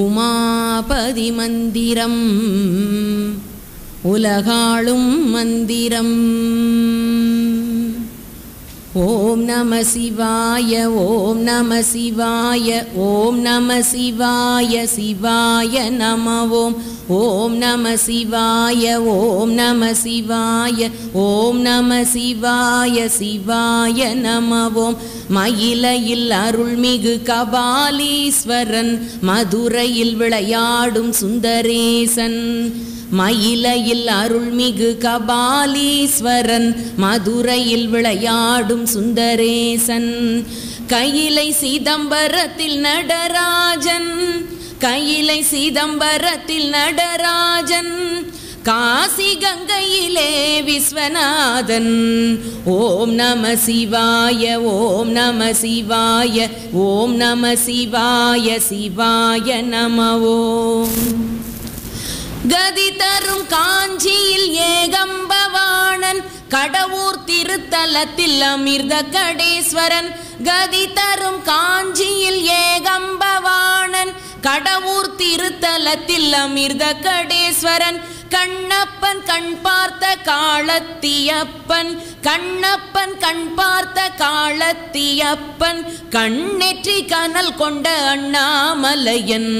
உமாபதி மந்திரம் உலகாளும் மந்திரம். ஓம் நம சிவாய ஓம் நம சிவாய ஓம் நம சிவாய சிவாய நம ஓம். ஓம் நம சிவாய ஓம் நம சிவாய ஓம் நம சிவாய சிவாய நம ஓம். மயிலையில் அருள்மிகு கபாலீஸ்வரன் மதுரையில் விளையாடும் சுந்தரேசன். மயிலையில் அருள்மிகு கபாலீஸ்வரன் மதுரையில் விளையாடும் சுந்தரேசன். கையிலை சிதம்பரத்தில் நடராஜன் கையிலை சிதம்பரத்தில் நடராஜன். காசி கங்கையிலே விஸ்வநாதன். ஓம் நம சிவாய ஓம் நம சிவாய ஓம் நம சிவாய சிவாய நம ஓம். கதி தரும் காஞ்சியில் ஏகம்பவாணன் கடவுர் திருத்தலத்தில் அமிர்த கடேஸ்வரன். கதி தரும் காஞ்சியில் ஏகம்பவாணன் கடவுர் திருத்தலத்தில் அமிர்த கடேஸ்வரன். கண்ணப்பன் கண் பார்த்த காளத்தியப்பன் கண்ணப்பன் கண் பார்த்த காளத்தியப்பன். கண்ணெற்றி கனல் கொண்ட அண்ணாமலையன்.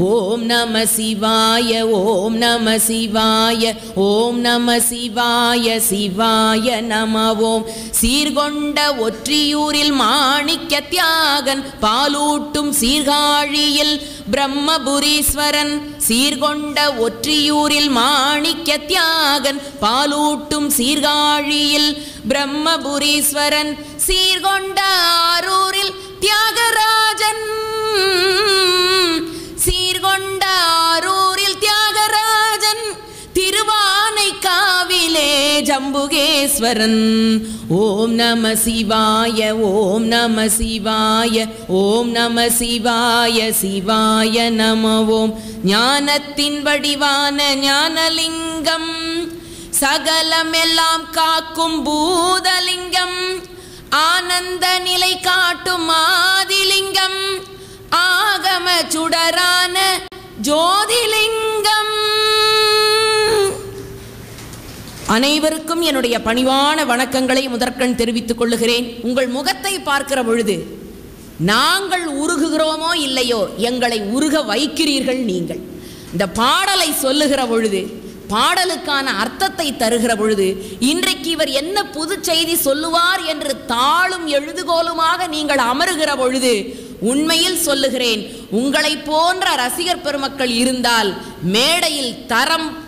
ஓம் நம சிவாய ஓம் நம சிவாய ஓம் நம சிவாய சிவாய நம ஓம். சீர்கொண்ட ஒற்றியூரில் மாணிக்க தியாகன் பாலூட்டும் சீர்காழியில் பிரம்மபுரீஸ்வரன். சீர்கொண்ட ஒற்றியூரில் மாணிக்க தியாகன் பாலூட்டும் சீர்காழியில் பிரம்மபுரீஸ்வரன். சீர்கொண்ட ஆரூரில் தியாகராஜன். சீர்கொண்ட ஆரூரில் தியாகராஜன். திருவானைக்காவிலே ஜம்புகேஸ்வரன். ஓம் நம சிவாய ஓம் நம சிவாய ஓம் நம சிவாய சிவாய நம ஓம். ஞானத்தின் வடிவான ஞானலிங்கம் சகலமெல்லாம் காக்கும் பூதலிங்கம். ஆனந்த நிலை காட்டும் ஆதிலிங்கம். ஆகம சுடரான ஜோதிலிங்கம். அனைவருக்கும் என்னுடைய பணிவான வணக்கங்களை முதற்கண் தெரிவித்துக் கொள்ளுகிறேன். உங்கள் முகத்தை பார்க்கிற பொழுது நாங்கள் உருகுகிறோமோ இல்லையோ எங்களை உருக வைக்கிறீர்கள் நீங்கள். இந்த பாடலை சொல்லுகிற பொழுது பாடலுக்கான அர்த்தத்தை தருகிற பொழுது இன்றைக்கு இவர் என்ன புது செய்தி சொல்லுவார் என்று தாளும் எழுதுகோலுமாக நீங்கள் அமருகிற பொழுது உண்மையில் சொல்லுகிறேன், உங்களை போன்ற ரசிகர் பெருமக்கள் இருந்தால் மேடையில்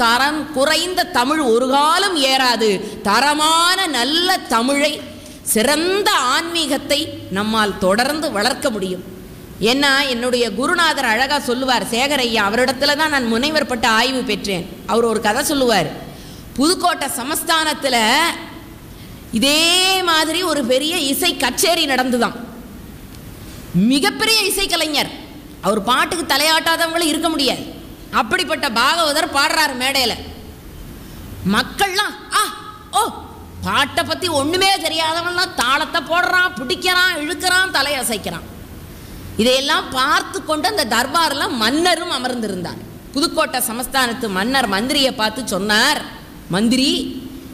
தரம் குறைந்த தமிழ் ஒரு காலம் ஏறாது. தரமான நல்ல தமிழை சிறந்த ஆன்மீகத்தை நம்மால் தொடர்ந்து வளர்க்க முடியும். ஏன்னா என்னுடைய குருநாதர் அழகா சொல்லுவார், சேகரையா, அவரிடத்துல தான் நான் முனைவர் பட்ட ஆய்வு பெற்றேன். அவர் ஒரு கதை சொல்லுவார். புதுக்கோட்டை சமஸ்தானத்தில் இதே மாதிரி ஒரு பெரிய இசை கச்சேரி நடந்துதான். மிகப்பெரிய இசைக்கலைஞர், அவர் பாட்டுக்கு தலையாட்டாதவங்களும் இருக்க முடியாது. அப்படிப்பட்ட பாகவதர் பாடுறாரு மேடையில். மக்கள்லாம் ஓ பாட்டை பற்றி ஒன்றுமே தெரியாதவங்களாம் தாளத்தை போடுறான், பிடிக்கிறான், இழுக்கிறான், தலையசைக்கிறான். இதையெல்லாம் பார்த்து கொண்டு அந்த தர்பாரில் மன்னரும் அமர்ந்திருந்தார். புதுக்கோட்டை சமஸ்தானத்து மன்னர் மந்திரியை பார்த்து சொன்னார், மந்திரி,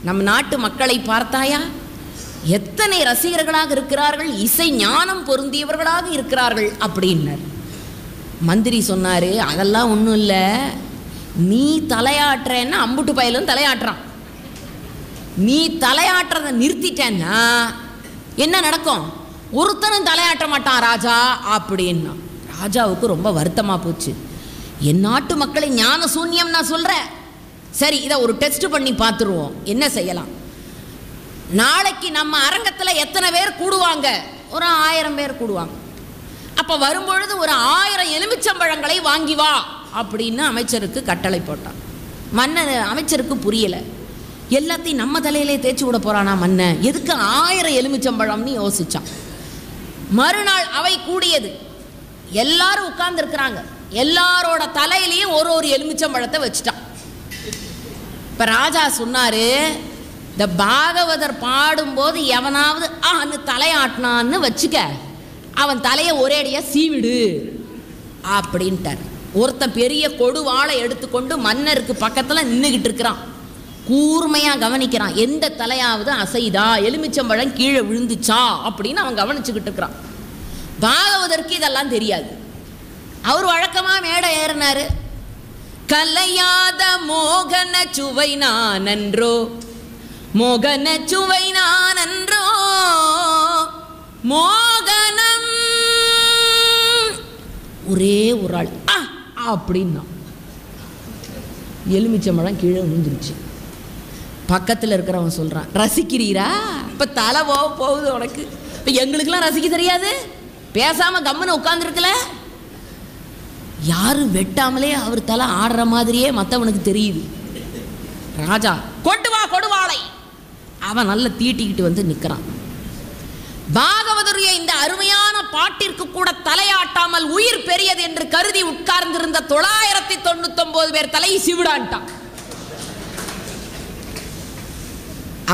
நம் நாட்டு மக்களை பார்த்தாயா, எத்தனை ரசிகர்களாக இருக்கிறார்கள், இசை ஞானம் பொருந்தியவர்களாக இருக்கிறார்கள் அப்படின்னார். மந்திரி சொன்னார், அதெல்லாம் ஒன்றும் இல்லை, நீ தலையாட்டுறேன்னா அம்புட்டு பயலும் தலையாட்டுறான். நீ தலையாட்டுறதை நிறுத்திட்டேன்னா என்ன நடக்கும்? ஒருத்தனும் தலையாட்ட மாட்டான் ராஜா அப்படின்னா. ராஜாவுக்கு ரொம்ப வருத்தமாக போச்சு. என் நாட்டு மக்களை ஞான சூன்யம் நான் சொல்கிறேன். சரி, இதை ஒரு டெஸ்ட் பண்ணி பார்த்துருவோம், என்ன செய்யலாம். நாளைக்கு நம்ம அரங்கத்தில் எத்தனை பேர் கூடுவாங்க? ஒரு 1000 பேர் கூடுவாங்க. அப்போ வரும்பொழுது ஒரு 1000 எலுமிச்சம்பழங்களை வாங்கி வா அப்படின்னு அமைச்சருக்கு கட்டளை போட்டான். மன்னன் அமைச்சருக்கு புரியலை. எல்லாத்தையும் நம்ம தலையிலே தேய்ச்சி விட போகிறானா மன்னன், எதுக்கு 1000 எலுமிச்சம்பழம்னு யோசித்தான். மறுநாள் அவை கூடியது. எல்லாரும் உட்கார்ந்து இருக்கிறாங்க. எல்லாரோட தலையிலையும் ஒரு எலுமிச்சம்பழத்தை வச்சுட்டான். இப்போ ராஜா சொன்னார், இந்த பாகவதர் பாடும்போது எவனாவது தலையாட்டினான்னு வச்சுக்க, அவன் தலையை ஒரேடியாக சீவிடு அப்படின்ட்டார். ஒருத்தன் பெரிய கொடுவாளை எடுத்துக்கொண்டு மன்னருக்கு பக்கத்தில் நின்றுக்கிட்டு இருக்கிறான். கூர்மையாக கவனிக்கிறான். எந்த தலையாவது அசைதா, எலுமிச்சம்பழம் கீழே விழுந்துச்சா அப்படின்னு அவன் கவனிச்சுக்கிட்டு இருக்கிறான். பாகவதற்கு இதெல்லாம் தெரியாது. அவர் வழக்கமாக மேடை ஏறினாரு. கலையாத மோகன சுவை நானன்றோ, மோகன சுவை நானன்றோ, மோகனம். ஒரே ஒரு ஆள் அப்படின்னா எலுமிச்சம்பழம் கீழே விழுந்துருச்சு. பக்கத்தில் இருக்கிறவன் சொல்கிறான், ரசிக்கிறீரா? இப்போ தலை போகுது உனக்கு. இப்போ எங்களுக்கெல்லாம் ரசிக்க தெரியாது, பேசாமல் கம்முன்னு உட்காந்துருக்கல. யாரும் வெட்டாமலே அவர் தலை ஆடுற மாதிரியே மற்றவனுக்கு தெரியுது. ராஜா கொண்டு வா கொடுவாளை. அவன் நல்ல தீட்டிக்கிட்டு வந்து நிற்கிறான். பாகவதருடைய இந்த அருமையான பாட்டிற்கு கூட தலையாட்டாமல் உயிர் பெரியது என்று கருதி உட்கார்ந்திருந்த 999 பேர் தலையை சிவிடான்ட்டான்.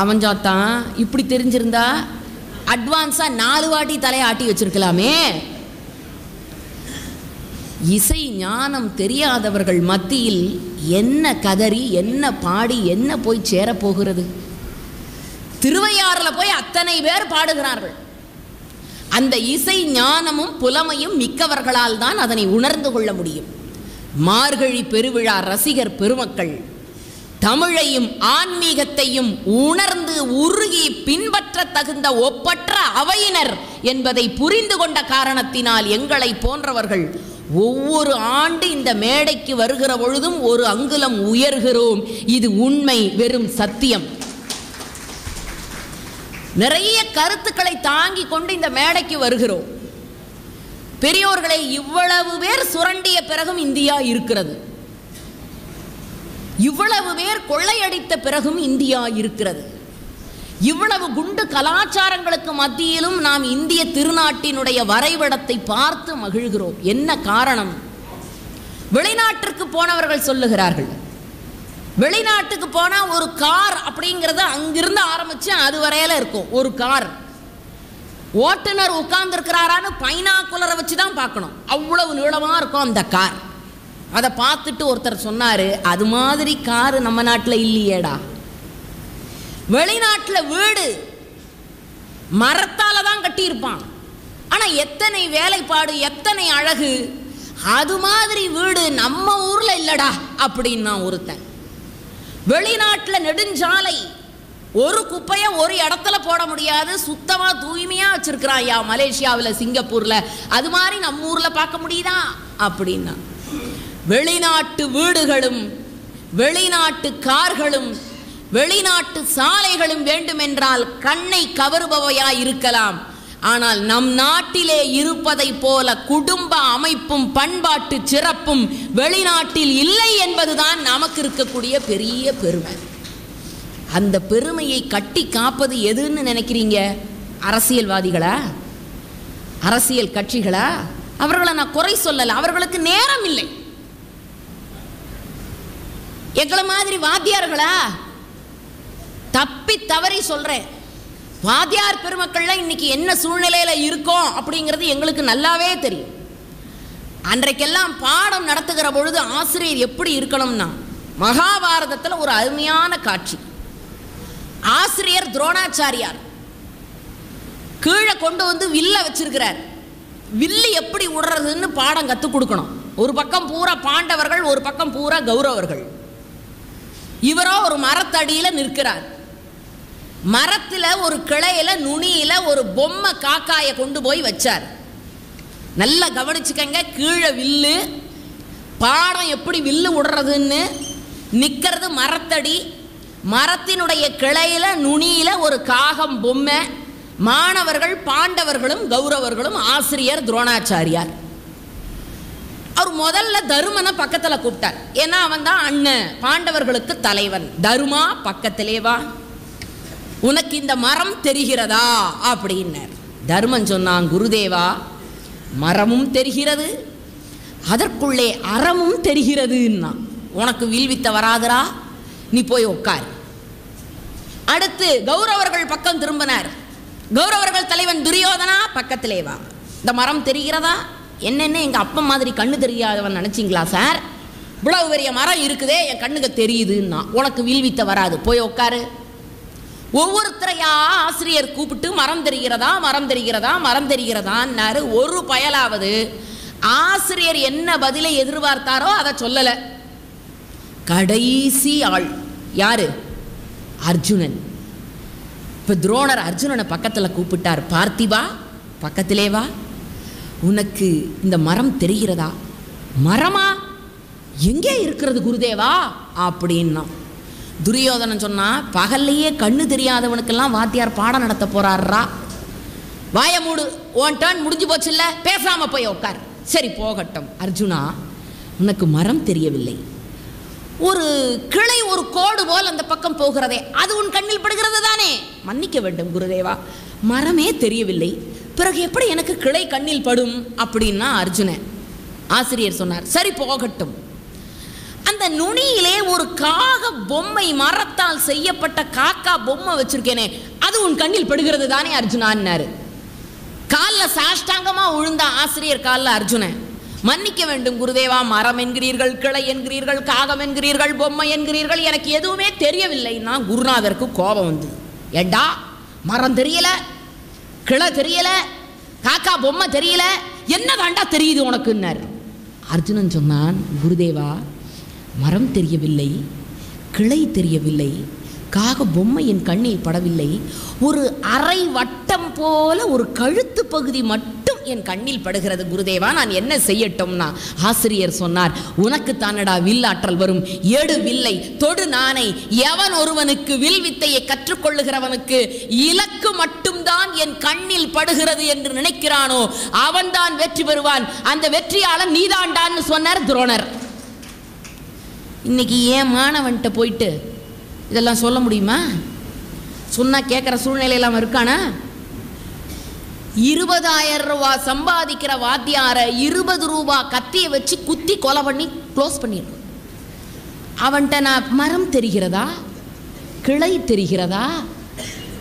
அவன் சாத்தான் இப்படி தெரிஞ்சிருந்தா அட்வான்ஸா 4 வாட்டி தலையாட்டி வச்சிருக்கலாமே. இசை ஞானம் தெரியாதவர்கள் மத்தியில் என்ன கதறி என்ன பாடி என்ன போய் சேரப்போகிறது? திருவையாறில் போய் அத்தனை பேர் பாடுகிறார்கள். அந்த இசை ஞானமும் புலமையும் மிக்கவர்களால் தான் அதனை உணர்ந்து கொள்ள முடியும். மார்கழி பெருவிழா ரசிகர் பெருமக்கள் தமிழையும் ஆன்மீகத்தையும் உணர்ந்து உருகி பின்பற்ற தகுந்த ஒப்பற்ற அவையினர் என்பதை புரிந்து கொண்ட காரணத்தினால் எங்களை போன்றவர்கள் ஒவ்வொரு ஆண்டு இந்த மேடைக்கு வருகிற பொழுதும் ஒரு அங்குலம் உயர்கிறோம். இது உண்மை, வெறும் சத்தியம். நிறைய கருத்துக்களை தாங்கி கொண்டு இந்த மேடைக்கு வருகிறோம். பெரியோர்களை இவ்வளவு பேர் சுரண்டிய பிறகும் இந்தியா இருக்கிறது. இவ்வளவு பேர் கொள்ளையடித்த பிறகும் இந்தியா இருக்கிறது. இவ்வளவு குண்டு கலாச்சாரங்களுக்கு மத்தியிலும் நாம் இந்திய திருநாட்டினுடைய வரைபடத்தை பார்த்து மகிழ்கிறோம். என்ன காரணம்? வெளிநாட்டிற்கு போனவர்கள் சொல்லுகிறார்கள், வெளிநாட்டுக்கு போனால் ஒரு கார் அப்படிங்கிறது அங்கிருந்து ஆரம்பித்து அது வரையில இருக்கும். ஒரு கார் ஓட்டுநர் உட்கார்ந்துருக்கிறாரான்னு பைனாக்குலரை வச்சு தான் பார்க்கணும். அவ்வளவு நீளமாக இருக்கும் அந்த கார். அதை பார்த்துட்டு ஒருத்தர் சொன்னார், அது மாதிரி காரு நம்ம நாட்டில் இல்லையேடா. வெளிநாட்டில் வீடு மரத்தால் தான் கட்டியிருப்பான், ஆனால் எத்தனை வேலைப்பாடு, எத்தனை அழகு. அது மாதிரி வீடு நம்ம ஊரில் இல்லைடா அப்படின்னா ஒருத்தன். வெளிநாட்டில் நெடுஞ்சாலை, ஒரு குப்பையை ஒரு இடத்துல போட முடியாது, சுத்தமாக தூய்மையாக வச்சிருக்கிறான். யா மலேசியாவில், சிங்கப்பூரில், அது மாதிரி நம்ம ஊரில் பார்க்க முடியுதா அப்படின்னா. வெளிநாட்டு வீடுகளும் வெளிநாட்டு கார்களும் வெளிநாட்டு சாலைகளும் வேண்டுமென்றால் கண்ணை கவருபவையாய் இருக்கலாம். ஆனால் நம் நாட்டிலே இருப்பதை போல குடும்ப அமைப்பும் பண்பாட்டு சிறப்பும் வெளிநாட்டில் இல்லை என்பதுதான் நமக்கு இருக்கக்கூடிய பெரிய பெருமை. அந்த பெருமையை கட்டி காப்பது எதுன்னு நினைக்கிறீங்க? அரசியல்வாதிகளா? அரசியல் கட்சிகளா? அவர்களை நான் குறை சொல்லல, அவர்களுக்கு நேரம் இல்லை. எங்களை மாதிரி வாத்தியார்களா? தப்பி தவறி சொல்றேன். வாத்தியார் பெருமக்கள்லாம் இன்னைக்கு என்ன சூழ்நிலையில இருக்கோம் அப்படிங்கிறது எங்களுக்கு நல்லாவே தெரியும். அன்றைக்கெல்லாம் பாடம் நடத்துகிற பொழுது ஆசிரியர் எப்படி இருக்கணும்னா, மகாபாரதத்தில் ஒரு அருமையான காட்சி. ஆசிரியர் துரோணாச்சாரியார் கீழே கொண்டு வந்து வில்ல வச்சிருக்கிறார். வில்லு எப்படி விடுறதுன்னு பாடம் கற்றுக் கொடுக்கணும். ஒரு பக்கம் பூரா பாண்டவர்கள், ஒரு பக்கம் பூரா கௌரவர்கள். இவரோ ஒரு மரத்தடியில் நிற்கிறார். மரத்தில் ஒரு கிளையில நுனியில ஒரு பொம்மை காக்காயை கொண்டு போய் வச்சார். நல்லா கவனிச்சுக்கங்க, கீழே வில்லு, பாடம் எப்படி வில்லு விடுறதுன்னு. நிற்கிறது மரத்தடி, மரத்தினுடைய கிளையில நுனியில ஒரு காகம் பொம்மை. மாணவர்கள் பாண்டவர்களும் கௌரவர்களும், ஆசிரியர் துரோணாச்சாரியார். அவர் முதல்ல தருமனை பக்கத்தில் கூப்பிட்டார். ஏன்னா அவன் தான் அண்ணன், பாண்டவர்களுக்கு தலைவன். தருமா பக்கத்திலே வா, உனக்கு இந்த மரம் தெரிகிறதா அப்படின்னார். தருமன் சொன்னான், குருதேவா, மரமும் தெரிகிறது, அதற்குள்ளே அறமும் தெரிகிறதுன்னா. உனக்கு வில்வித்த வராதரா, நீ போய் உட்கார். அடுத்து கௌரவர்கள் பக்கம் திரும்பினார். கௌரவர்கள் தலைவன் துரியோதனா, பக்கத்திலே வா, இந்த மரம் தெரிகிறதா, என்னென்ன எங்கள் அப்பா மாதிரி கண்ணு தெரியாதவன் நினச்சிங்களா சார்? இவ்வளவு பெரிய மரம் இருக்குதே என் கண்ணுக்கு தெரியுதுன்னா உனக்கு வில்வித்த வராது, போய் உட்காரு. ஒவ்வொருத்தரையா ஆசிரியர் கூப்பிட்டு மரம் தெரிகிறதா மரம் தெரிகிறதா மரம் தெரிகிறதான்னாரு. ஒரு பயலாவது ஆசிரியர் என்ன பதிலை எதிர்பார்த்தாரோ அதை சொல்லலை. கடைசி ஆள் யாரு? அர்ஜுனன். இப்போ துரோணர் அர்ஜுனனை பக்கத்தில் கூப்பிட்டார். பார்த்திபா, பக்கத்திலே வா, உனக்கு இந்த மரம் தெரிகிறதா? மரமா? எங்கே இருக்கிறது குருதேவா அப்படின்னா. துரியோதனன் சொன்னா, பகல்லையே கண்ணு தெரியாதவனுக்கெல்லாம் வாத்தியார் பாடம் நடத்த போறாரா, வாய மூடு, உன் டர்ன் முடிஞ்சு போச்சு இல்லை, பேசாம போய் உட்கார். சரி போகட்டும். அர்ஜுனா, உனக்கு மரம் தெரியவில்லை, ஒரு கிளை ஒரு கோடு போல் அந்த பக்கம் போகிறதே, அது உன் கண்ணில் படுகிறது தானே? மன்னிக்க வேண்டும் குருதேவா, மரமே தெரியவில்லை, பிறகு எப்படி எனக்கு கிளை கண்ணில் படும் அப்படின்னா அர்ஜுனன். ஆசிரியர் சொன்னார், சரி போகட்டும். அந்த நுனியிலே ஒரு காக பொம்மை, மரத்தால் செய்யப்பட்ட காக்கா பொம்மை வச்சிருக்கேனே, அது உன் கண்ணில் படுகிறது தானே அர்ஜுனான்னாரு. காலில் சாஷ்டாங்கமா விழுந்த ஆசிரியர் காலில் அர்ஜுனன், மன்னிக்க வேண்டும் குருதேவா, மரம் என்கிறீர்கள், கிளை என்கிறீர்கள், காகம் என்கிறீர்கள், பொம்மை என்கிறீர்கள், எனக்கு எதுவுமே தெரியவில்லைன்னா குருநாதருக்கு கோபம் வந்தது. ஏண்டா, மரம் தெரியல, கிளை தெரியல, காக்கா பொம்மை தெரியல, என்ன தாண்டா தெரியுது உனக்குன்னாரு. அர்ஜுனன் சொன்னான், குருதேவா, மரம் தெரியவில்லை, கிளை தெரியவில்லை, காக பொம்மை என் கண்ணில் படவில்லை, ஒரு அரை வட்டம் போல ஒரு கழுத்து பகுதி மட்டும் என் கண்ணில் படுகிறது குருதேவா, நான் என்ன செய்யட்டும்னா. ஆசிரியர் சொன்னார், உனக்கு தானடா வில்லாற்றல் வரும், எடு வில்லை, தொடு நானை, எவன் ஒருவனுக்கு வில் வித்தையை கற்றுக்கொள்ளுகிறவனுக்கு இலக்கு மட்டும்தான் என் கண்ணில் படுகிறது என்று நினைக்கிறானோ அவன்தான் வெற்றி பெறுவான், அந்த வெற்றியாளன் நீதாண்டான்னு சொன்னார் துரோணர். இன்னைக்கு ஏன் மாணவன்கிட்ட போயிட்டு இதெல்லாம் சொல்ல முடியுமா? சொன்னால் கேட்குற சூழ்நிலையெல்லாம் இருக்கானா? 20,000 ரூபாய் சம்பாதிக்கிற வாத்தியார 20 ரூபாய் கத்தியை வச்சு குத்தி கொலை பண்ணி க்ளோஸ் பண்ணிடுறோம். அவன்கிட்ட நான் மரம் தெரிகிறதா, கிளை தெரிகிறதா,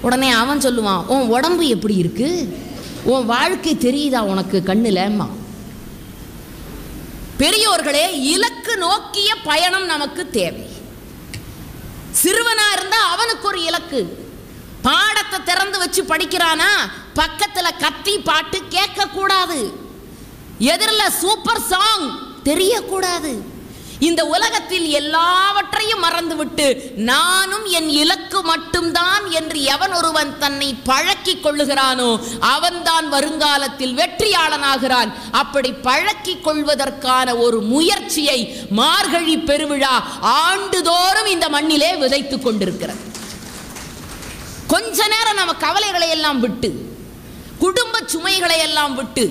உடனே அவன் சொல்லுவான், உன் உடம்பு எப்படி இருக்கு, உன் வாழ்க்கை தெரியுதா உனக்கு கண்ணுலம்மா. பெரியோர்களே, இலக்கு நோக்கிய பயணம் நமக்கு தேவை. சிறுவனா இருந்தா அவனுக்கு ஒரு இலக்கு. பாடத்தை திறந்து வச்சு படிக்கிறானா, பக்கத்துல கத்தி பாட்டு கேட்க கூடாது, எதிரில் சூப்பர் சாங் தெரியக்கூடாது. இந்த உலகத்தில் எல்லாவற்றையும் மறந்துவிட்டு நானும் என் இலக்கு மட்டும்தான் என்று எவன் ஒருவன் தன்னை பழக்கி கொள்ளுகிறானோ அவன்தான் வருங்காலத்தில் வெற்றியாளனாகிறான். அப்படி பழக்கி கொள்வதற்கான ஒரு முயற்சியை மார்கழி பெருவிழா ஆண்டுதோறும் இந்த மண்ணிலே விதைத்துக் கொண்டிருக்கிறது. கொஞ்ச நேரம் நம்ம கவலைகளை எல்லாம் விட்டு, குடும்ப சுமைகளை எல்லாம் விட்டு,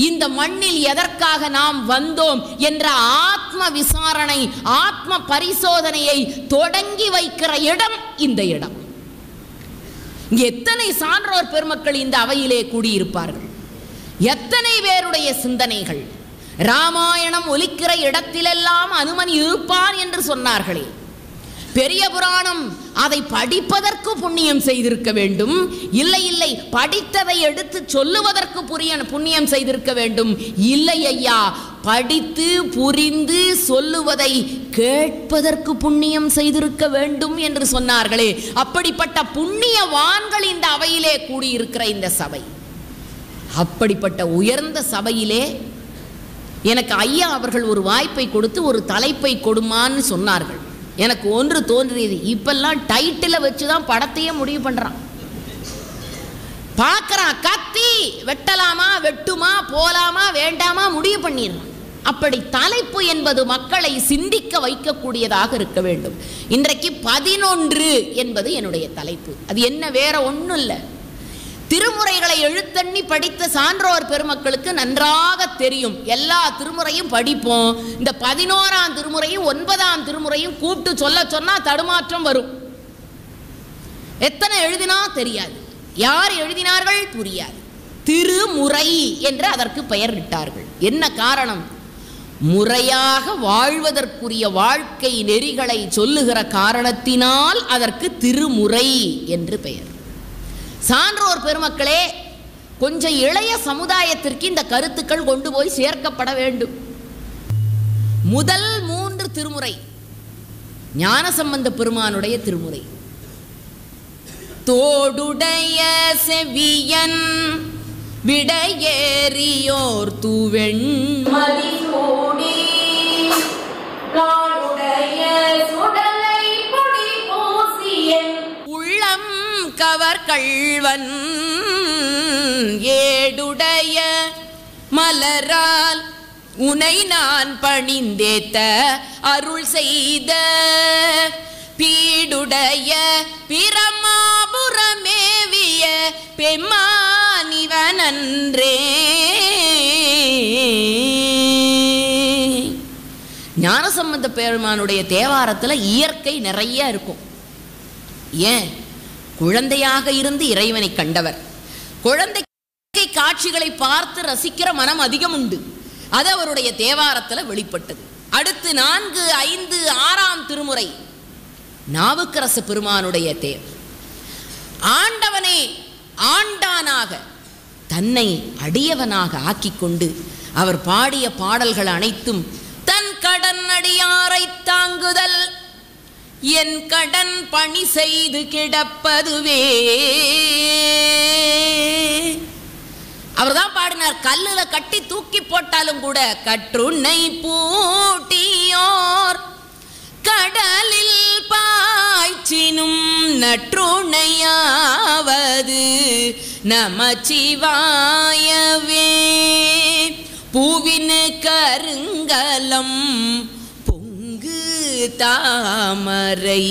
இந்த மண்ணில் எதற்காக நாம் வந்தோம் என்ற ஆத்ம விசாரணை, ஆத்ம பரிசோதனையை தொடங்கி வைக்கிற இடம் இந்த இடம். இங்கே எத்தனை சான்றோர் பெருமக்கள் இந்த அவையிலே கூடியிருப்பார்கள், எத்தனை பேருடைய சிந்தனைகள். ராமாயணம் ஒலிக்கிற இடத்திலெல்லாம் அனுமன் இருப்பான் என்று சொன்னார்களே, பெரிய புராணம் அதை படிப்பதற்கு புண்ணியம் செய்திருக்க வேண்டும். இல்லை இல்லை, படித்ததை எடுத்து சொல்லுவதற்கு புண்ணியம் செய்திருக்க வேண்டும். இல்லை ஐயா, படித்து புரிந்து சொல்லுவதை கேட்பதற்கு புண்ணியம் செய்திருக்க வேண்டும் என்று சொன்னார்களே. அப்படிப்பட்ட புண்ணியவான்கள் இந்த அவையிலே கூடியிருக்கிற இந்த சபை, அப்படிப்பட்ட உயர்ந்த சபையிலே எனக்கு ஐயா அவர்கள் ஒரு வாய்ப்பை கொடுத்து ஒரு தலைப்பை கொடுமான்னு சொன்னார்கள். எனக்கு ஒன்று தோன்றியது, இப்பெல்லாம் டைட்டிலை வச்சுதான் படத்தையே முடிவு பண்றான். பார்க்கறான், கத்தி வெட்டலாமா, வெட்டுமா, போலாமா, வேண்டாமா முடிவு பண்ணிடுறான். அப்படி தலைப்பு என்பது மக்களை சிந்திக்க வைக்கக்கூடியதாக இருக்க வேண்டும். இன்றைக்கு 11 என்பது என்னுடைய தலைப்பு. அது என்ன, வேற ஒன்றும் இல்லை. திருமுறைகளை எழுத்தண்ணி படித்த சான்றோர் பெருமக்களுக்கு நன்றாக தெரியும். எல்லா திருமுறையும் படிப்போம். இந்த 11ஆம் திருமுறையும் 9ஆம் திருமுறையும் கூப்பிட்டு சொல்ல சொன்னா தடுமாற்றம் வரும். எத்தனை எழுதினா தெரியாது, யார் எழுதினார்கள் புரியாது. திருமுறை என்று அதற்கு பெயர் இட்டார்கள். என்ன காரணம்? முறையாக வாழ்வதற்குரிய வாழ்க்கை நெறிகளை சொல்லுகிற காரணத்தினால் அதற்கு திருமுறை என்று பெயர். சான்றோர் பெருமக்களே, கொஞ்சம் இளைய சமுதாயத்திற்கு இந்த கருத்துக்கள் கொண்டு போய் சேர்க்கப்பட வேண்டும். முதல் 3 திருமுறை ஞானசம்பந்த பெருமானுடைய திருமுறை. தோடுடைய செவியன் விடையேறியோர் தூவெண் மதிசூடி காடுடைய சுடலை பொடி பூசியன் உள்ளம் கவர் கள்வன் ஏடுடைய மலரால் உனை நான் பணிந்தேத்த அருள் செய்த பீடுடைய பிரமாபுரமேவிய பெம்மானிவனன்றே. ஞானசம்பந்த பெருமானுடைய தேவாரத்தில் இயற்கை நிறைய இருக்கும். ஏன்? குழந்தையாக இருந்து இறைவனை கண்டவர். குழந்தை காட்சிகளை பார்த்து ரசிக்கிற மனம் அதிகம் உண்டு. அது அவருடைய தேவாரத்தில் வெளிப்பட்டது. அடுத்து 4, 5, 6ஆம் திருமுறை நாவுக்கரச பெருமானுடைய தேவ. ஆண்டவனை ஆண்டானாக தன்னை அடியவனாக ஆக்கிக்கொண்டு அவர் பாடிய பாடல்கள் அனைத்தும் தன் கடன் அடியாரை தாங்குதல் என் கடன் பணி செய்து கிடப்பதுவே. அவர்தான் பாடினார். கல்லுல கட்டி தூக்கி போட்டாலும் கூட கற்றுன்னை பூட்டியோர் கடலில் பாய்ச்சினும் நற்றுணையாவது நமச்சிவாயவே. பூவின் கருங்கலம் பொங்கு தாமரை.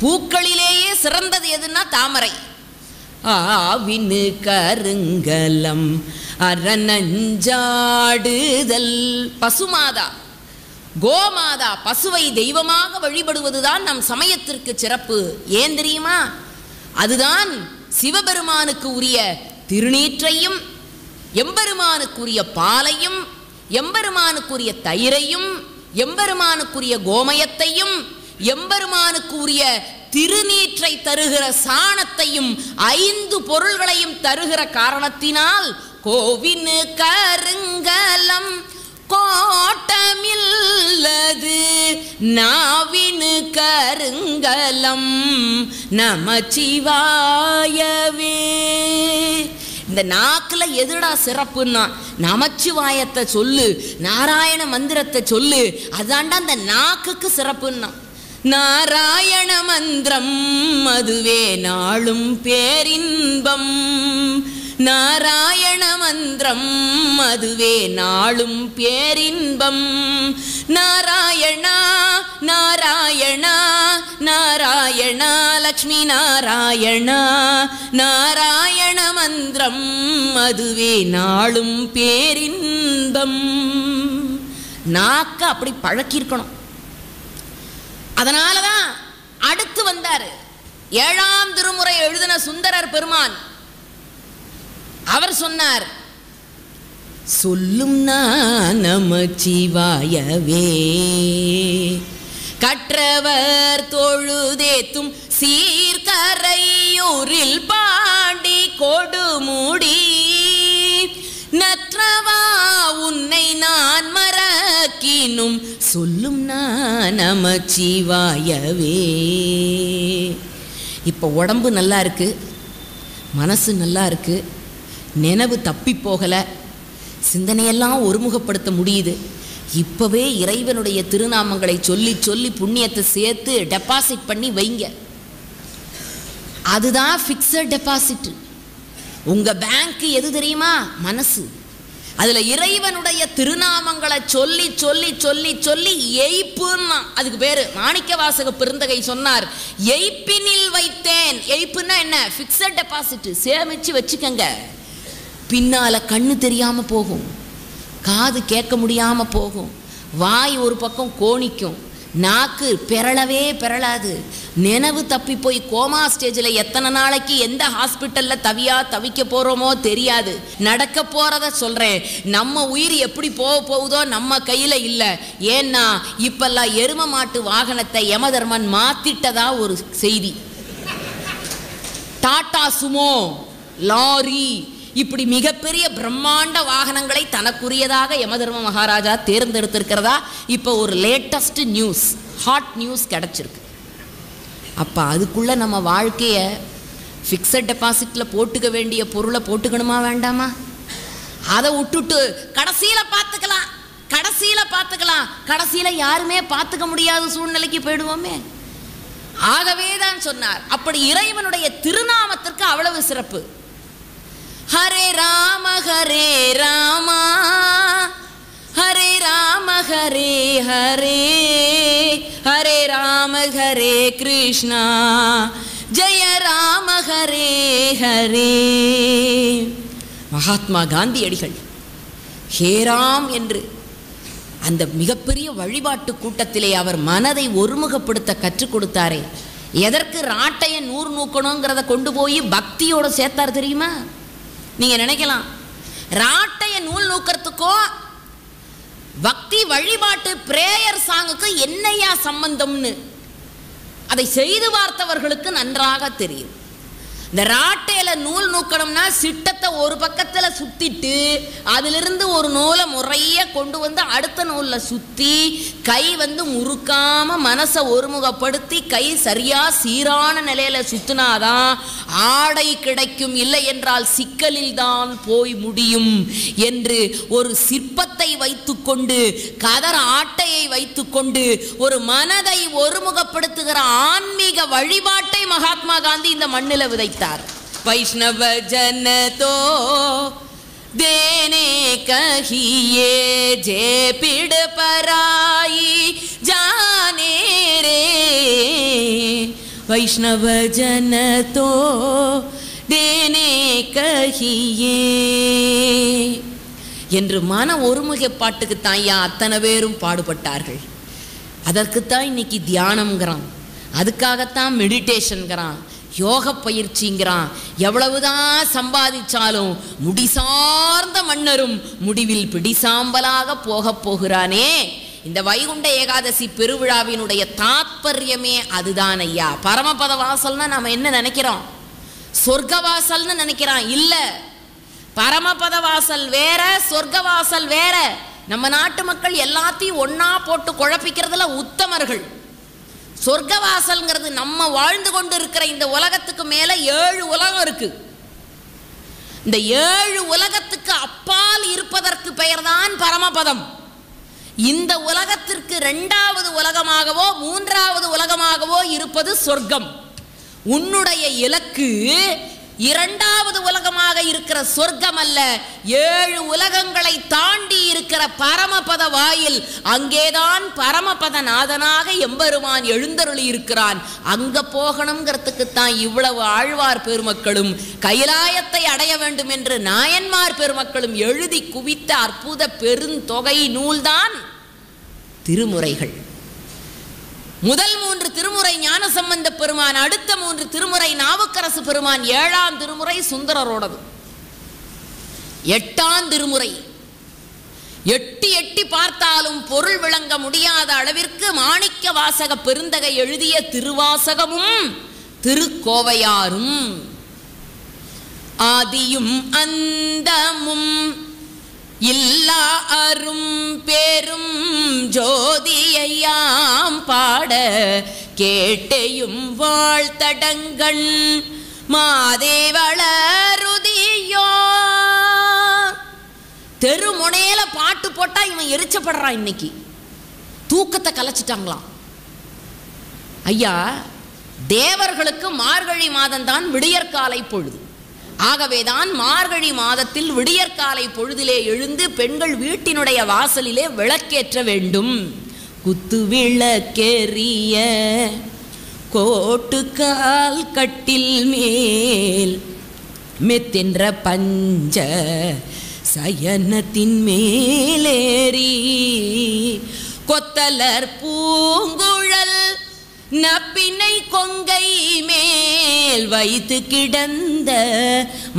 பூக்களிலேயே சிறந்தது எதுன்னா தாமரை. ஆவினு கருங்கலம் அரணஞ்சாடுதல். பசுமாதா கோமாதா பசுவை தெய்வமாக வழிபடுவதுதான் நம் சமயத்திற்கு சிறப்பு. ஏன் தெரியுமா? அதுதான் சிவபெருமானுக்கு உரிய திருநீற்றையும் எம்பெருமானுக்குரிய பாலையும் எம்பெருமானுக்குரிய தயிரையும் எம்பெருமானுக்குரிய கோமயத்தையும் எம்பெருமானுக்குரிய திருநீற்றை தருகிற சாணத்தையும் 5 பொருள்களையும் தருகிற காரணத்தினால் கோவின் கருங்கலம் கோட்டமில்லது நாவின் கருங்கலம் நமச்சிவாயவே. இந்த நாக்குல எதுடா சிறப்புன்னா நமச்சிவாயத்தை சொல்லு, நாராயண மந்திரத்தை சொல்லு. அதாண்டா அந்த நாக்குக்கு சிறப்புன்னா. நாராயண மந்திரம் அதுவே நாளும் பேரின்பம். நாராயண மந்திரம் அதுவே நாளும் பேரின்பம். நாராயணா நாராயணா நாராயணா லக்ஷ்மி நாராயணா. நாராயண மந்திரம் அதுவே நாளும் பேரின்பம். நாக்க அப்படி பழக்கியிருக்கணும். அதனாலதான் அடுத்து வந்தாரு 7ஆம் திருமுறை எழுதின சுந்தரர் பெருமான். அவர் சொன்னார், சொல்லும் நமச்சிவாயவே கற்றவர் தொழுதேத்தும் சீர்கரையூரில் பாண்டி கொடுமுடி நற்றவா உன்னை நான் மறக்கினும் சொல்லும் நமச்சிவாயவே. இப்போ உடம்பு நல்லா இருக்கு, மனசு நல்லா இருக்கு, நினைவு தப்பி போகலை, சிந்தனையெல்லாம் ஒருமுகப்படுத்த முடியுது. இப்போவே இறைவனுடைய திருநாமங்களை சொல்லி சொல்லி புண்ணியத்தை சேர்த்து டெபாசிட் பண்ணி வைங்க. அதுதான் ஃபிக்ஸட் டெபாசிட். உங்கள் பேங்க் எது தெரியுமா? மனசு. அதில் இறைவனுடைய திருநாமங்களை சொல்லி சொல்லி சொல்லி சொல்லி எய்ப்புன்னா அதுக்கு பேர். மாணிக்க வாசக பெருந்தகை சொன்னார், எய்ப்பினில் வைத்தேன். எய்ப்புன்னா என்ன? Fixed deposit. சேமித்து வச்சுக்கங்க. பின்னால் கண்ணு தெரியாமல் போகும், காது கேட்க முடியாமல் போகும், வாய் ஒரு பக்கம் கோணிக்கும், நாக்கு பெறலவே பெறலாது, நினைவு தப்பி போய் கோமா ஸ்டேஜில் எத்தனை நாளைக்கு எந்த ஹாஸ்பிட்டலில் தவிக்க போகிறோமோ தெரியாது. நடக்க போகிறத சொல்கிறேன். நம்ம உயிர் எப்படி போகுதோ நம்ம கையில் இல்லை. ஏன்னா இப்பெல்லாம் எரும மாட்டு வாகனத்தை யமதர்மன் மாற்றிட்டதா ஒரு செய்தி. டாடா சுமோ லாரி, இப்படி மிகப்பெரிய பிரம்மாண்ட வாகனங்களை தனக்குரியதாக யமதர்ம மகாராஜா தேர்ந்தெடுத்திருக்கிறதா இப்போ ஒரு லேட்டஸ்ட் நியூஸ், ஹாட் நியூஸ் கிடச்சிருக்கு. அப்போ அதுக்குள்ளே நம்ம வாழ்க்கையை ஃபிக்ஸட் டெபாசிட்டில் போட்டுக்க வேண்டிய பொருளை போட்டுக்கணுமா வேண்டாமா? அதை விட்டுட்டு கடைசியில் பார்த்துக்கலாம், கடைசியில் யாருமே பார்த்துக்க முடியாத சூழ்நிலைக்கு போயிடுவோமே. ஆகவே தான் சொன்னார். அப்படி இறைவனுடைய திருநாமத்திற்கு அவ்வளவு சிறப்பு. ஹரே ராம ஹரே ராமா, ஹரே ராம ஹரே ஹரே, ஹரே ராம ஹரே கிருஷ்ணா, ஜெய ராம ஹரே ஹரே. மகாத்மா காந்தியடிகள் ஹேராம் என்று அந்த மிகப்பெரிய வழிபாட்டு கூட்டத்திலே அவர் மனதை ஒருமுகப்படுத்த கற்றுக் கொடுத்தாரே. எதற்கு ராட்டையை நூறு நூக்கணுங்கிறத கொண்டு போய் பக்தியோடு சேர்த்தார் தெரியுமா? நீங்கள் நினைக்கலாம், ராட்டையை நூல் நூக்கிறதுக்கும் பக்தி வழிபாட்டு பிரேயர் சாங்குக்கு என்னையா சம்பந்தம்னு அதை செய்து பார்த்தவர்களுக்கு நன்றாக தெரியும். இந்த ராட்டையில் நூல் நூக்கணும்னா சிட்டத்தை ஒரு பக்கத்தில் சுற்றிட்டு அதிலிருந்து ஒரு நூலை முறைய கொண்டு வந்து அடுத்த நூலில் சுற்றி கை முறுக்காமல் மனசை ஒருமுகப்படுத்தி கை சரியாக சீரான நிலையில் சுற்றினாதான் ஆடை கிடைக்கும், இல்லை என்றால் சிக்கலில் தான் போய் முடியும் என்று ஒரு சிற்பத்தை வைத்துக்கொண்டு கதர் ஆட்டையை வைத்துக்கொண்டு ஒரு மனதை ஒருமுகப்படுத்துகிற ஆன்மீக வழிபாட்டை மகாத்மா காந்தி இந்த மண்ணில் விதைத்தார். வைஷ்ணவ ஜன தோ தேனே கஹியே ஜே பிட பராயி ஜானே ரே, வைஷ்ணவ ஜன தோ தேனே கஹியே என்று மன ஒருமுகப்பாட்டுக்குத்தான் அத்தனை பேரும் பாடுபட்டார்கள். அதற்குத்தான் இன்னைக்கு தியானம்ங்கிறான், அதுக்காகத்தான் மெடிடேஷன்கிறான், யோக பயிற்சிங்கிறான். எவ்வளவுதான் சம்பாதிச்சாலும் முடிசார்ந்த மன்னரும் முடிவில் பிடிசாம்பலாக போகப் போகிறானே. இந்த வைகுண்ட ஏகாதசி பெருவிழாவினுடைய தாத்பரியமே அதுதான் ஐயா. பரமபத வாசல்னா நம்ம என்ன நினைக்கிறோம்? சொர்க்கவாசல்னு நினைக்கிறான். இல்லை, பரமபத வாசல் வேற, சொர்க்கவாசல் வேற. நம்ம நாட்டு மக்கள் எல்லாத்தையும் ஒன்னா போட்டு குழப்பிக்கிறதுல உத்தமர்கள். சொர்க்கவாசல்ங்கிறது நம்ம வாழ்ந்து கொண்டு இருக்கிற இந்த உலகத்துக்கு மேல 7 உலகம் இருக்கு. இந்த 7 உலகத்துக்கு அப்பால் இருப்பதற்கு பெயர்தான் பரமபதம். இந்த உலகத்திற்கு 2வது உலகமாகவோ 3வது உலகமாகவோ இருப்பது சொர்க்கம். உன்னுடைய இலக்கு 2வது உலகமாக இருக்கிற சொர்க்கம் அல்ல, 7 உலகங்களை தாண்டி இருக்கிற பரமபத வாயில். அங்கேதான் பரமபத நாதனாக எம்பெருமான் எழுந்தருளி இருக்கிறான். அங்க போகணுங்கிறதுக்குத்தான் இவ்வளவு ஆழ்வார் பெருமக்களும் கைலாயத்தை அடைய வேண்டும் என்று நாயன்மார் பெருமக்களும் எழுதி குவித்த அற்புத பெருந்தொகை நூல்தான் திருமுறைகள். முதல் 3 திருமுறை ஞானசம்பந்த பெருமான், அடுத்த 3 திருமுறை நாவுக்கரசு பெருமான், 7ஆம் திருமுறை சுந்தரரோடது. 8ஆம் திருமுறை எட்டி பார்த்தாலும் பொருள் விளங்க முடியாத அளவிற்கு மாணிக்க வாசக பெருந்தகை எழுதிய திருவாசகமும் திருக்கோவையாரும். ஆதியும் அந்தமும் இல்லா அரும் பேரும் ஜோதியையாம் பாட கேட்டையும் வாழ்த்தடங்கண் மாதேவளருதியோ. தெருமுனையில பாட்டு போட்டா இவன் எரிச்சப்படுறான். இன்னைக்கு தூக்கத்தை கலைச்சிட்டாங்களாம். ஐயா, தேவர்களுக்கு மார்கழி மாதம்தான் விடியற்காலை பொழுது. ஆகவேதான் மார்கழி மாதத்தில் விடியற்காலை பொழுதிலே எழுந்து பெண்கள் வீட்டினுடைய வாசலிலே விளக்கேற்ற வேண்டும். குத்து விளக்கேறிய கோட்டுக்கால் கட்டில் மேல் மெத்தென்ற பஞ்ச சயனத்தின் மேலேறி கொத்தலர் பூங்குழல் நப்பினை கொங்கை மேல் வைத்து கிடந்த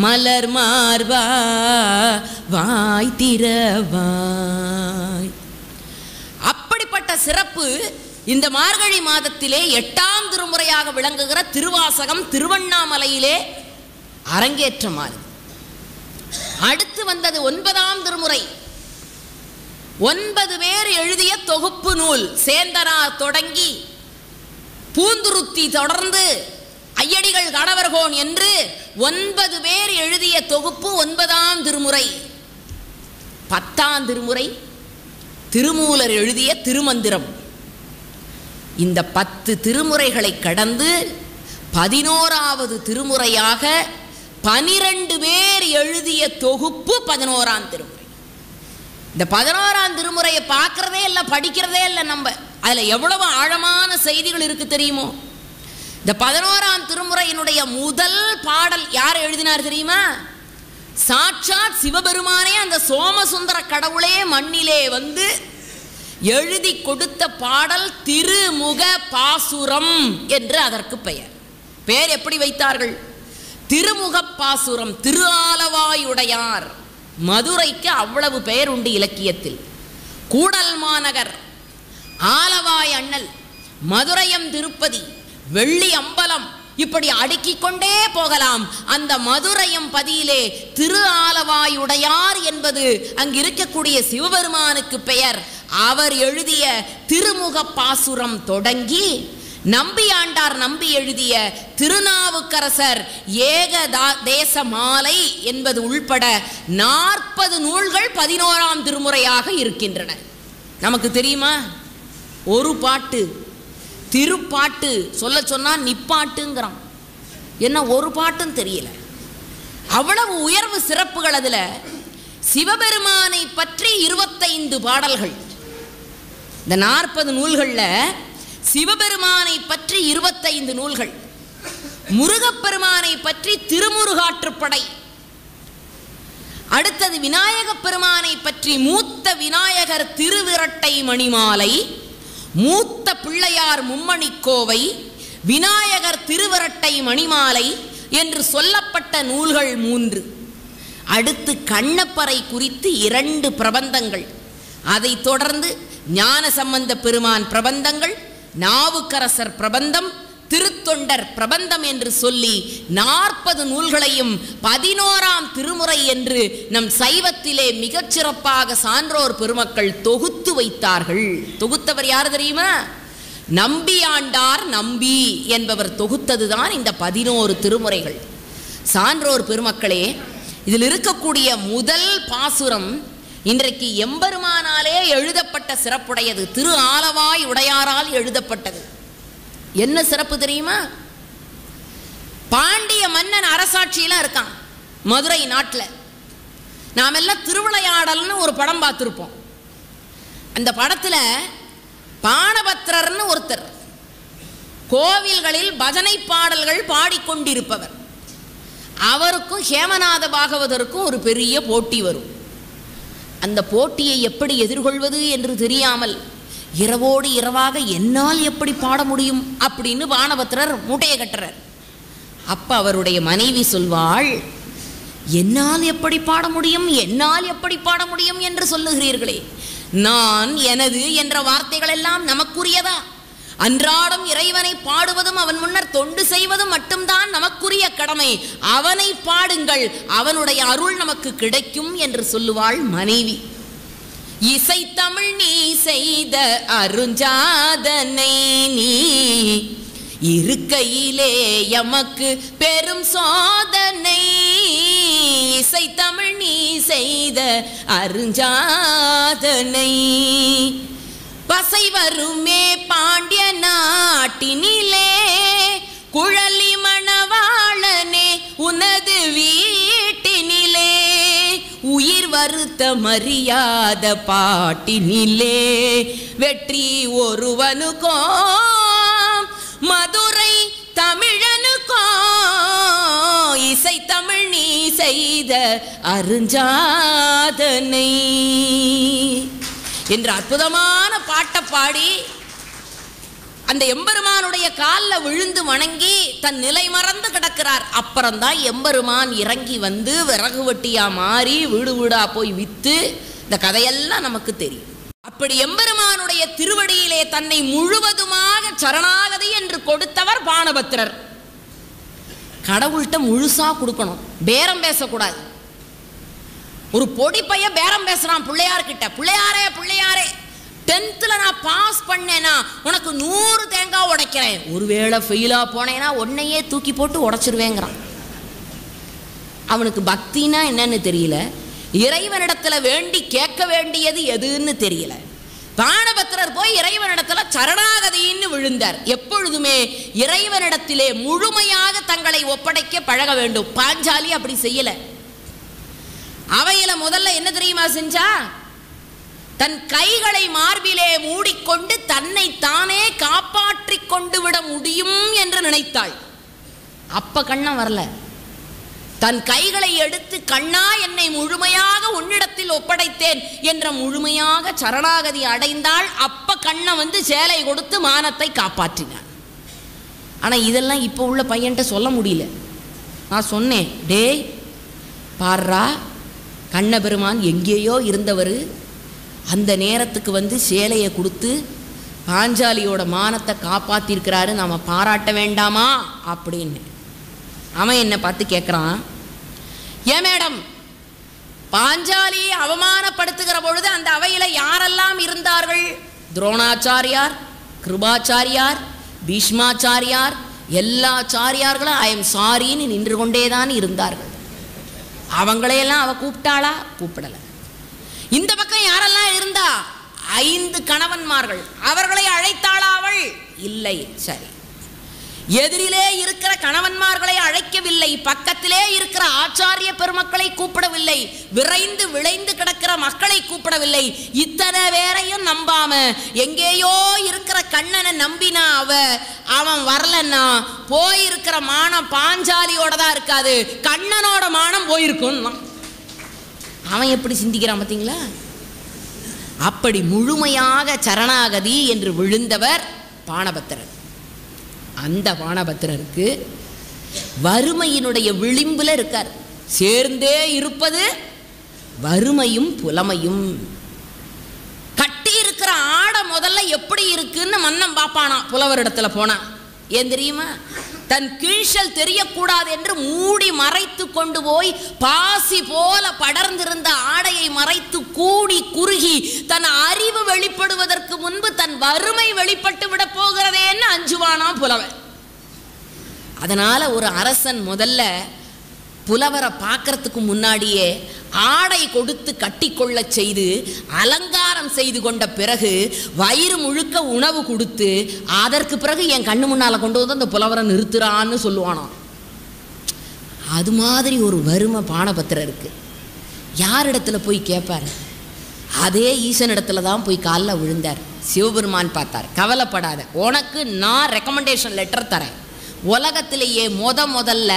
மலர் மார்பா வாய் திறவாய். அப்படிப்பட்ட சிறப்பு இந்த மார்கழி மாதத்திலே 8ஆம் திருமுறையாக விளங்குகிற திருவாசகம் திருவண்ணாமலையிலே அரங்கேற்றமானது. அடுத்து வந்தது 9ஆம் திருமுறை. 9 பேர் எழுதிய தொகுப்பு நூல். சேந்தனார் தொடங்கி பூந்துருத்தி தொடர்ந்து ஐயடிகள் கணவர்கோன் என்று 9 பேர் எழுதிய தொகுப்பு 9ஆம் திருமுறை. 10ஆம் திருமுறை திருமூலர் எழுதிய திருமந்திரம். இந்த 10 திருமுறைகளை கடந்து 11வது திருமுறையாக 12 பேர் எழுதிய தொகுப்பு 11ஆம் திருமுறை. இந்த 11ஆம் திருமுறையை பார்க்கறதே இல்லை, படிக்கிறதே இல்லை. நம்ம அதில் எவ்வளவு ஆழமான செய்திகள் இருக்கு தெரியுமோ? இந்த 11ஆம் திருமுறையினுடைய முதல் பாடல் யார் எழுதினார் தெரியுமா? சாட்சாத் சிவபெருமானே, அந்த சோமசுந்தர கடவுளே மண்ணிலே வந்து எழுதி கொடுத்த பாடல் திருமுக பாசுரம் என்று அதற்கு பெயர். பெயர் எப்படி வைத்தார்கள்? திருமுக பாசுரம். திரு ஆலவாயுடையார். மதுரைக்கு அவ்வளவு பெயர் உண்டு இலக்கியத்தில். கூடல் மாநகர், ஆலவாய் அண்ணல், மதுரையம் திருப்பதி, வெள்ளி அம்பலம், இப்படி அடுக்கிக் கொண்டே போகலாம். அந்த மதுரையம் பதியிலே திரு ஆலவாயுடையார் என்பது அங்கு இருக்கக்கூடிய சிவபெருமானுக்கு பெயர். அவர் எழுதிய திருமுக பாசுரம் தொடங்கி நம்பியாண்டார் நம்பி எழுதிய திருநாவுக்கரசர் ஏக தேச மாலை என்பது உள்பட 40 நூல்கள் 11ஆம் திருமுறையாக இருக்கின்றன. நமக்கு தெரியுமா? ஒரு பாட்டு திருப்பாட்டு சொல்ல சொன்னா நிப்பாட்டுங்கிறான். என்ன ஒரு பாட்டும் தெரியல. அவ்வளவு உயர்வு சிறப்புகள். அதுல சிவபெருமானை பற்றி 25 பாடல்கள். இந்த 40 நூல்கள்ல சிவபெருமானை பற்றி 25 நூல்கள். முருகப்பெருமானை பற்றி திருமுருகாற்றுப்படை. அடுத்தது விநாயகப் பெருமானை பற்றி மூத்த விநாயகர் திருவிரட்டை மணிமாலை, மூத்த பிள்ளையார் மும்மணிக்கோவை, விநாயகர் திருவிரட்டை மணிமாலை என்று சொல்லப்பட்ட நூல்கள் 3. அடுத்து கண்ணப்பரை குறித்து 2 பிரபந்தங்கள். அதைத் தொடர்ந்து ஞானசம்பந்த பெருமான் பிரபந்தங்கள், நாவுக்கரசர் பிரபந்தம், திருத்தொண்டர் பிரபந்தம் என்று சொல்லி 40 நூல்களையும் 11ஆம் திருமுறை என்று நம் சைவத்திலே மிகச்சிறப்பாக சான்றோர் பெருமக்கள் தொகுத்து வைத்தார்கள். தொகுத்தவர் யார் தெரியுமா? நம்பியாண்டார் நம்பி என்பவர் தொகுத்ததுதான் இந்த 11 திருமுறைகள். சான்றோர் பெருமக்களே, இதில் இருக்கக்கூடிய முதல் பாசுரம் இன்றைக்கு எம்பெருமானாலே எழுதப்பட்ட சிறப்புடையது. திரு ஆலவாய் உடையாரால் எழுதப்பட்டது. என்ன சிறப்பு தெரியுமா? பாண்டிய மன்னன் அரசாட்சியில இருக்கான் மதுரை நாட்டில். நாம் எல்லாம் திருவிளையாடல்னு ஒரு படம் பார்த்துருப்போம். அந்த படத்துல பாணபத்திரர்னு ஒருத்தர் கோவில்களில் பஜனை பாடல்கள் பாடிக்கொண்டிருப்பவர். அவருக்கும் ஹேமநாத பாகவதருக்கும் ஒரு பெரிய போட்டி வரும். அந்த போட்டியை எப்படி எதிர்கொள்வது என்று தெரியாமல் இரவோடு இரவாக என்னால் எப்படி பாட முடியும் அப்படின்னு பாணபத்திரர் மூட்டையை கட்டுறார். அப்ப அவருடைய மனைவி சொல்வாள், என்னால் எப்படி பாட முடியும், என்னால் எப்படி பாட முடியும் என்று சொல்லுகிறீர்களே, நான் எனது என்ற வார்த்தைகள் எல்லாம் நமக்குரியதா? அன்றாடம் இறைவனை பாடுவதும் அவன் முன்னர் தொண்டு செய்வதும் மட்டும்தான் நமக்குரிய கடமை. அவனை பாடுங்கள், அவனுடைய அருள் நமக்கு கிடைக்கும் என்று சொல்லுவாள் மனைவி. இசை தமிழ் நீ செய்த அருஞ்சாதனை நீ இருக்கையிலே எமக்கு பெரும் சோதனை. இசை தமிழ் நீ செய்த அருஞ்சாதனை பசை வருமே பாண்டிய நாட்டினிலே குழலி மணவாளனே உனது வீட்டினிலே உயிர் வருத்த மரியாத பாட்டினிலே வெற்றி ஒருவனுக்கோ மதுரை தமிழனுக்கோ இசை தமிழ் நீ செய்த அருஞ்சாதனை என்ற அற்புதமான பாட்டை பாடி அந்த எம்பெருமானுடைய காலில் விழுந்து வணங்கி தன் நிலை மறந்து கிடக்கிறார். அப்புறம்தான் எம்பெருமான் இறங்கி வந்து விறகு வெட்டியா மாறி வீடு வீடா போய் வித்து இந்த கதையெல்லாம் நமக்கு தெரியும். அப்படி எம்பெருமானுடைய திருவடியிலே தன்னை முழுவதுமாக சரணாகதி என்று கொடுத்தவர் பாணபத்திரர். கடவுள்கிட்ட முழுசாக கொடுக்கணும், பேரம் பேசக்கூடாது. ஒரு பொடி பையன் பேரம் பேசுகிறான் பிள்ளையார்கிட்ட, பிள்ளையாரே பிள்ளையாரே 10th நான் பாஸ் பண்ணேன்னா உனக்கு 100 தேங்காய் உடைக்கிறேன், ஒருவேளை ஃபெயிலாக போனேன்னா உன்னையே தூக்கி போட்டு உடைச்சிருவேங்கிறான். அவனுக்கு பக்தினா என்னன்னு தெரியல, இறைவனிடத்தில் வேண்டி கேட்க வேண்டியது எதுன்னு தெரியல. பாணபத்திரர் போய் இறைவனிடத்துல சரணாகதின்னு விழுந்தார். எப்பொழுதுமே இறைவனிடத்திலே முழுமையாக தங்களை ஒப்படைக்க பழக வேண்டும். பாஞ்சாலி அப்படி செய்யல. அவையில முதல்ல என்ன தெரியுமா செஞ்சா, தன் கைகளை மார்பிலே மூடிக்கொண்டு தன்னை தானே காப்பாற்றி கொண்டு விட முடியும் என்று நினைத்தாள். அப்ப கண்ணன் வரல. தன் கைகளை எடுத்து கண்ணா என்னை முழுமையாக உன்னிடத்தில் ஒப்படைத்தேன் என்ற முழுமையாக சரணாகதி அடைந்தாள். அப்ப கண்ணன் வந்து சேலை கொடுத்து மானத்தை காப்பாற்றினார். ஆனால் இதெல்லாம் இப்போ உள்ள பையன்கிட்ட சொல்ல முடியல. நான் சொன்னேன், டேய் பாரா, கண்ணபெருமான் எங்கேயோ இருந்தவர் அந்த நேரத்துக்கு வந்து சேலையை கொடுத்து பாஞ்சாலியோட மானத்தை காப்பாற்றிருக்கிறாரு, நாம் பாராட்ட வேண்டாமா அப்படின்னு. அவன் என்னை பார்த்து கேட்குறான், ஏன் மேடம் பாஞ்சாலியை அவமானப்படுத்துகிற பொழுது அந்த அவையில் யாரெல்லாம் இருந்தார்கள்? துரோணாச்சாரியார், கிருபாச்சாரியார், பீஷ்மாச்சாரியார், எல்லா சாரியார்களும் ஐ எம் சாரின்னு நின்று கொண்டேதான் இருந்தார்கள். அவங்களையெல்லாம் அவ கூப்பிட்டாளா? கூப்பிடலை. இந்த பக்கம் யாரெல்லாம் இருந்தா? 5 கணவன்மார்கள். அவர்களை அழைத்தாளா அவள்? இல்லை. சரி, எதிரிலே இருக்கிற கணவன்மார்களை அழைக்கவில்லை, பக்கத்திலே இருக்கிற ஆச்சாரிய பெருமக்களை கூப்பிடவில்லை, விரைந்து விளைந்து கிடக்கிற மக்களை கூப்பிடவில்லை. இத்தனை பேரையும் நம்பாம எங்கேயோ இருக்கிற கண்ணனை நம்பினா அவன் வரலன்னா போயிருக்கிற மானம் பாஞ்சாலியோட தான் இருக்காது, கண்ணனோட மானம் போயிருக்கும். அவன் எப்படி சிந்திக்கிறான் பார்த்தீங்களா? அப்படி முழுமையாக சரணாகதி என்று விழுந்தவர் பாணபத்திரர். அந்த பாணபத்திரருக்கு வறுமையினுடைய விளிம்பில் இருக்கார். சேர்ந்தே இருப்பது வறுமையும் புலமையும். கட்டி இருக்கிற ஆடை முதல்ல எப்படி இருக்குன்னு மன்னன் பாப்பானா புலவரிடத்துல போனா. ஏன் தெரியுமா? தன் கீழ்ச்சல் தெரியக்கூடாது என்று மூடி மறைத்து கொண்டு போய் பாசி போல படர்ந்திருந்த ஆடையை மறைத்து கூடி குறுகி தன் அறிவு வெளிப்படுவதற்கு முன்பு தன் வறுமை வெளிப்பட்டு விட போகிறதேன்னு அஞ்சுவானா புலவர். அதனால ஒரு அரசன் முதல்ல புலவரை பார்க்கறதுக்கு முன்னாடியே ஆடை கொடுத்து கட்டிக்கொள்ள செய்து அலங்காரம் செய்து கொண்ட பிறகு வயிறு முழுக்க உணவு கொடுத்து அதற்கு பிறகு என் கண்ணு முன்னால் கொண்டு வந்து அந்த புலவரை நிறுத்துறான்னு சொல்லுவானோ. அது மாதிரி ஒரு வறுமை பாணபத்திரம் இருக்கு. யாரிடத்துல போய் கேட்பார்? அதே ஈசனிடத்துல தான் போய் காலில் விழுந்தார். சிவபெருமான் பார்த்தார், கவலைப்படாத, உனக்கு நான் ரெக்கமெண்டேஷன் லெட்டர் தரேன். உலகத்திலேயே முதல்ல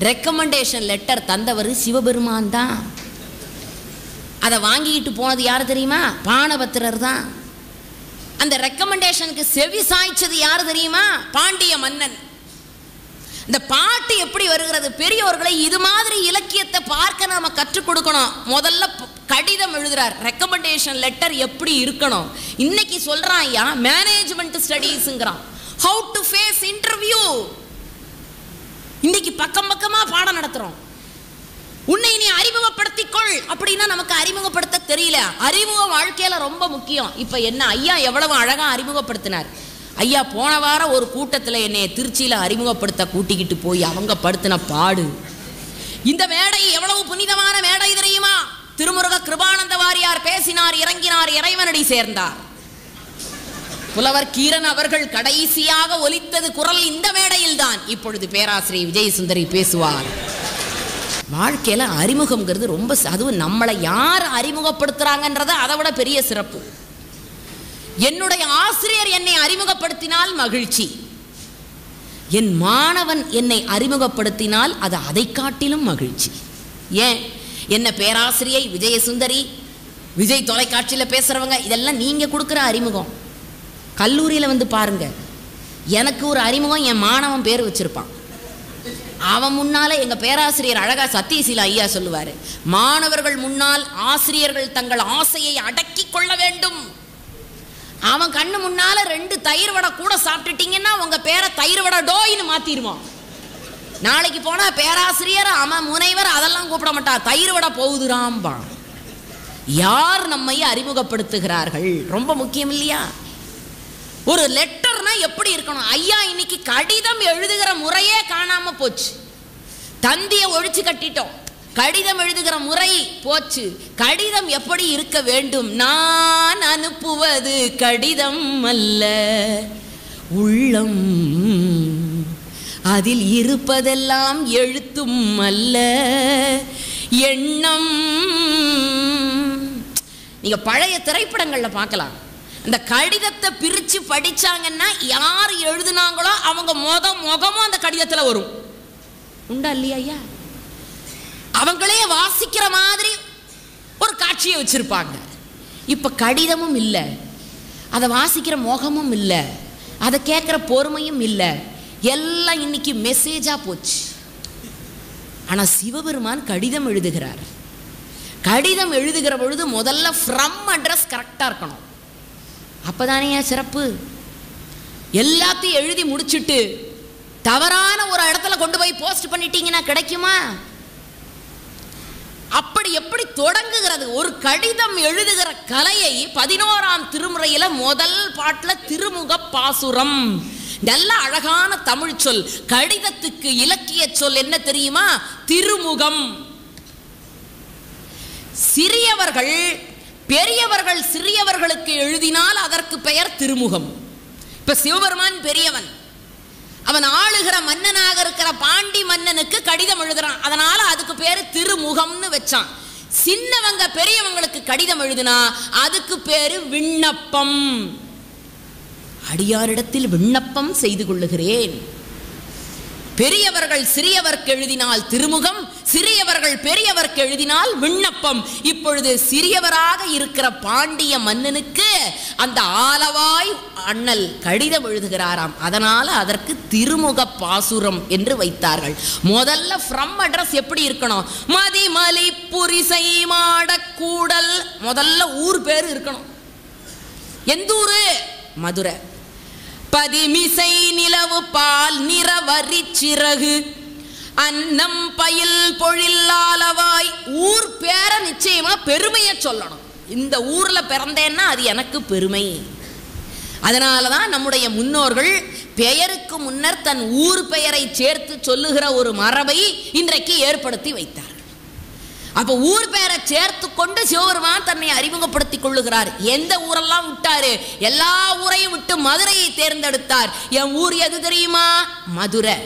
ரெக்கமெண்டேஷன் லெட்டர் தந்தவர் சிவபெருமான் தான். அதை வாங்கிக்கிட்டு போனது யார் தெரியுமா? பாணபத்திரர் தான். அந்த ரெக்கமெண்டேஷனுக்கு செவி சாய்ச்சது யார் தெரியுமா? பாண்டிய மன்னன். இந்த பாட்டு எப்படி வருகிறது? பெரியவர்களை இது மாதிரி இலக்கியத்தை பார்க்க நாம கற்றுக் கொடுக்கணும். முதல்ல கடிதம் எழுதுறார், ரெக்கமெண்டேஷன் லெட்டர் எப்படி இருக்கணும். இன்னைக்கு சொல்றான் ஐயா மேனேஜ்மெண்ட் ஸ்டடீஸ்ங்கிறான், ஹவு டு ஃபேஸ் இன்டர்வியூ. இன்னைக்கு பக்கம் பக்கமா பாடம் நடத்துறோம். உன்னை நீ அறிமுகப்படுத்திக்கொள் அப்படின்னா நமக்கு அறிமுகப்படுத்த தெரியல. அறிமுக வாழ்க்கையில ரொம்ப முக்கியம். இப்ப என்ன ஐயா எவ்வளவு அழகா அறிமுகப்படுத்தினார். ஐயா போன வாரம் ஒரு கூட்டத்தில் என்னை திருச்சியில அறிமுகப்படுத்த கூட்டிக்கிட்டு போய் அவங்க படுத்தின பாடு. இந்த மேடை எவ்வளவு புனிதமான மேடை தெரியுமா? திருமுருக கிருபானந்த வாரியார் பேசினார், இறங்கினார், இறைவனடி சேர்ந்தார். புலவர் கீரன் அவர்கள் கடைசியாக ஒலித்தது குரல் இந்த மேடையில் தான். இப்பொழுது பேராசிரியர் விஜயசுந்தரி பேசுவார். வாழ்க்கையில அறிமுகம்ங்கிறது ரொம்ப, அதுவும் நம்மளை யார் அறிமுகப்படுத்துறாங்கன்றத அதை விட பெரிய சிறப்பு. என்னுடைய ஆசிரியர் என்னை அறிமுகப்படுத்தினால் மகிழ்ச்சி, என் மாணவன் என்னை அறிமுகப்படுத்தினால் அது அதை காட்டிலும் மகிழ்ச்சி. ஏன் என்ன பேராசிரியை விஜயசுந்தரி, விஜய் தொலைக்காட்சியில் பேசுறவங்க, இதெல்லாம் நீங்க கொடுக்குற அறிமுகம். கல்லூரியில் வந்து பாருங்க, எனக்கு ஒரு அறிமுகம் என் மாணவன் பேர் வச்சிருப்பான். அவன் முன்னால எங்க பேராசிரியர் அழகா சத்தியசீல ஐயா சொல்லுவாரு, மாணவர்கள் முன்னால் ஆசிரியர்கள் தங்கள் ஆசையை அடக்கி கொள்ள வேண்டும். அவன் கண்ணு முன்னால 2 தயிர் வடை கூட சாப்பிட்டுட்டீங்கன்னா உங்க பேரை தயிர் வடை டோயின்னு மாத்திடுவான். நாளைக்கு போனா பேராசிரியர் அவன் முனைவர் அதெல்லாம் கூப்பிட மாட்டா, தயிர் விட போகுதுராம்பா. யார் நம்மை அறிமுகப்படுத்துகிறார்கள் ரொம்ப முக்கியம் இல்லையா? ஒரு லெட்டர்னா எப்படி இருக்கணும்? ஐயா இன்னைக்கு கடிதம் எழுதுகிற முறையே காணாம போச்சு. தந்தியை ஒழிச்சு கட்டிட்டோம், கடிதம் எழுதுகிற முறை போச்சு. கடிதம் எப்படி இருக்க வேண்டும்? நான் அனுப்புவது கடிதம் அல்ல, உள்ளம், அதில் இருப்பதெல்லாம் எழுத்தும் அல்ல, எண்ணம். நீங்க பழைய திரைப்படங்கள்ல பார்க்கலாம், அந்த கடிதத்தை பிரிச்சு படிச்சாங்கன்னா யார் எழுதுனாங்களோ அவங்க முகமும் அந்த கடிதத்துல வரும். உண்டா இல்லையா ஐயா? அவங்களே வாசிக்கிற மாதிரி ஒரு காட்சியை வச்சிருப்பாங்க. இப்ப கடிதமும் இல்லை, அதை வாசிக்கிற முகமும் இல்லை, அதை கேட்கிற பொறுமையும் இல்லை, எல்லாம் இன்னைக்கு மெசேஜா போச்சு. ஆனா சிவபெருமான் கடிதம் எழுதுகிறார். கடிதம் எழுதுகிற பொழுது முதல்ல ஃப்ரம் அட்ரஸ் கரெக்டா இருக்கணும். அப்பதானே சிறப்பு. எல்லாத்தையும் எழுதி முடிச்சுட்டு தவறான ஒரு இடத்துல கொண்டு போய் போஸ்ட் பண்ணிட்டீங்கன்னா கிடைக்குமா? அப்படி எப்படி தொடங்குகிறது? ஒரு கடிதம் எழுதுகிற கலையை 11ஆம் திருமுறையில முதல் பாட்டுல திருமுக பாசுரம், நல்ல அழகான தமிழ் சொல். கடிதத்துக்கு இலக்கிய சொல் என்ன தெரியுமா? திருமுகம். சிறியவர்கள் பெரியவர்கள் சிறியவர்களுக்கு எழுதினால் அதற்கு பெயர் திருமுகம். இப்ப சிவபெருமான் பெரியவன், அவன் ஆளுகிற மன்னனாக இருக்கிற பாண்டி மன்னனுக்கு கடிதம் எழுதுறான், அதனால அதுக்கு பேரு திருமுகம்னு வச்சான். சின்னவங்க பெரியவங்களுக்கு கடிதம் எழுதுனா அதுக்கு பேரு விண்ணப்பம். அடியாரிடத்தில் விண்ணப்பம் செய்து கொள்ளுகிறேன். பெரியவர்கள் சிறியவர்க்கு எழுதினால் திருமுகம், சிறியவர்கள் பெரியவர்க்கு எழுதினால் விண்ணப்பம். இப்பொழுது சிறியவராக இருக்கிற பாண்டிய மன்னனுக்கு அந்த ஆலவாய் அண்ணல் கடிதம் எழுதுகிறாராம், அதனால அதற்கு திருமுக பாசுரம் என்று வைத்தார்கள். முதல்ல ஃப்ரம் அட்ரஸ் எப்படி இருக்கணும்? மதிமலி புரிசை மாடக்கூடல், முதல்ல ஊர் பேரு இருக்கணும். எந்த ஊரு? மதுரை. பதிமிசை நிலவு பால் நிறவரி சிறகு அன்னம் பயில் பொழில்லாலவாய். ஊர் பேர நிச்சயமா பெருமையை சொல்லணும். இந்த ஊர்ல பிறந்தேன்னா அது எனக்கு பெருமை. அதனாலதான் நம்முடைய முன்னோர்கள் பெயருக்கு முன்னர் தன் ஊர் பெயரை சேர்த்து சொல்லுகிற ஒரு மரபை இன்றைக்கு ஏற்படுத்தி வைத்தார். அப்ப ஊர் பெயரை சேர்த்து கொண்டு சிவபெருமான் தன்னை அறிமுகப்படுத்திக் கொள்ளுகிறார். எந்த ஊரெல்லாம் விட்டாரு? எல்லா ஊரையும் விட்டு மதுரையை தேர்ந்தெடுத்தார். என் ஊர் எது தெரியுமா? மதுரை.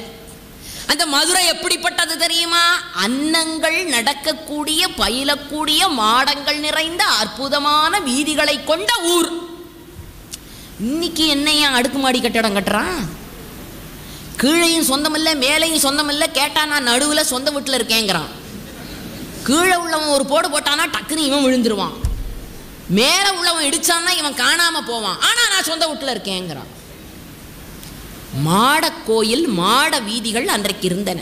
அந்த மதுரை எப்படிப்பட்டது தெரியுமா? அன்னங்கள் நடக்கக்கூடிய பயிலக்கூடிய மாடங்கள் நிறைந்த அற்புதமான வீதிகளை கொண்ட ஊர். இன்னைக்கு என்னையா அடுக்குமாடி கட்டடம் கட்டுறான்? கீழையும் சொந்தம் இல்லை, மேலையும் சொந்தம் இல்லை, கேட்டா நான் நடுவில் சொந்த வீட்டில் இருக்கேங்கிறான். கீழே உள்ளவன் ஒரு போடு போட்டானா டக்குன்னு இவன் விழுந்துருவான், மேல உள்ளவன் இடிச்சான்னா இவன் காணாம போவான். ஆனா நான் சொந்த வீட்டுல இருக்கேங்கிறான். மாட கோயில் மாட வீதிகள் அன்றைக்கு இருந்தன.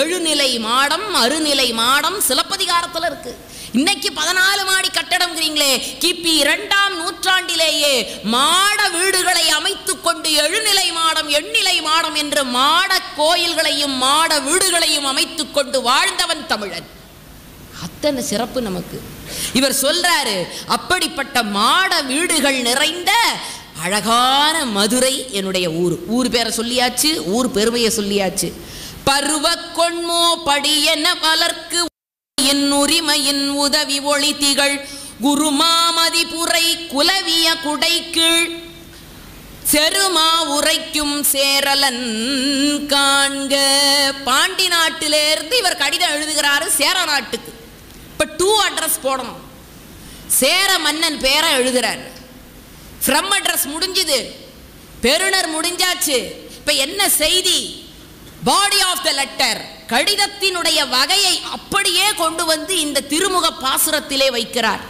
எழுநிலை மாடம் அறுநிலை மாடம் சிலப்பதிகாரத்துல இருக்கு. இன்னைக்கு 14 மாடி கட்டடம்ங்கிறீங்களே, கிபி 2ஆம் நூற்றாண்டிலேயே மாட வீடுகளை அமைத்துக் கொண்டு எழுநிலை மாடம் எண்ணிலை மாடம் என்று மாட கோயில்களையும் மாட வீடுகளையும் அமைத்துக் கொண்டு வாழ்ந்தவன் தமிழன். அத்தனை சிறப்பு நமக்கு. இவர் சொல்றாரு, அப்படிப்பட்ட மாட வீடுகள் நிறைந்த அழகான மதுரை என்னுடைய ஊர். ஊர் பேரை சொல்லியாச்சு, ஊர் பெருமையை சொல்லியாச்சு. பருவ கொன்மோ படியென வளர்க்கு என் உரிமையின் உதவி ஒளி திகழ் குருமாமதி புரை குலவிய குடைக்கீழ் செருமா உரைக்கும் சேரலன் காண்க. பாண்டி நாட்டிலிருந்து இவர் கடிதம் எழுதுகிறாரு சேர நாட்டுக்கு. இப்ப 2 அட்ரஸ் போடணும். சேர மன்னன் பேரை எழுதுறாரு. ஃப்ரம் அட்ரஸ் முடிஞ்சது, பெருனர் முடிஞ்சாச்சு. இப்ப என்ன செய்தி? பாடி ஆஃப் த லெட்டர், கடிதத்தினுடைய வகையை அப்படியே கொண்டு வந்து இந்த திருமுக பாசுரத்திலே வைக்கிறார்.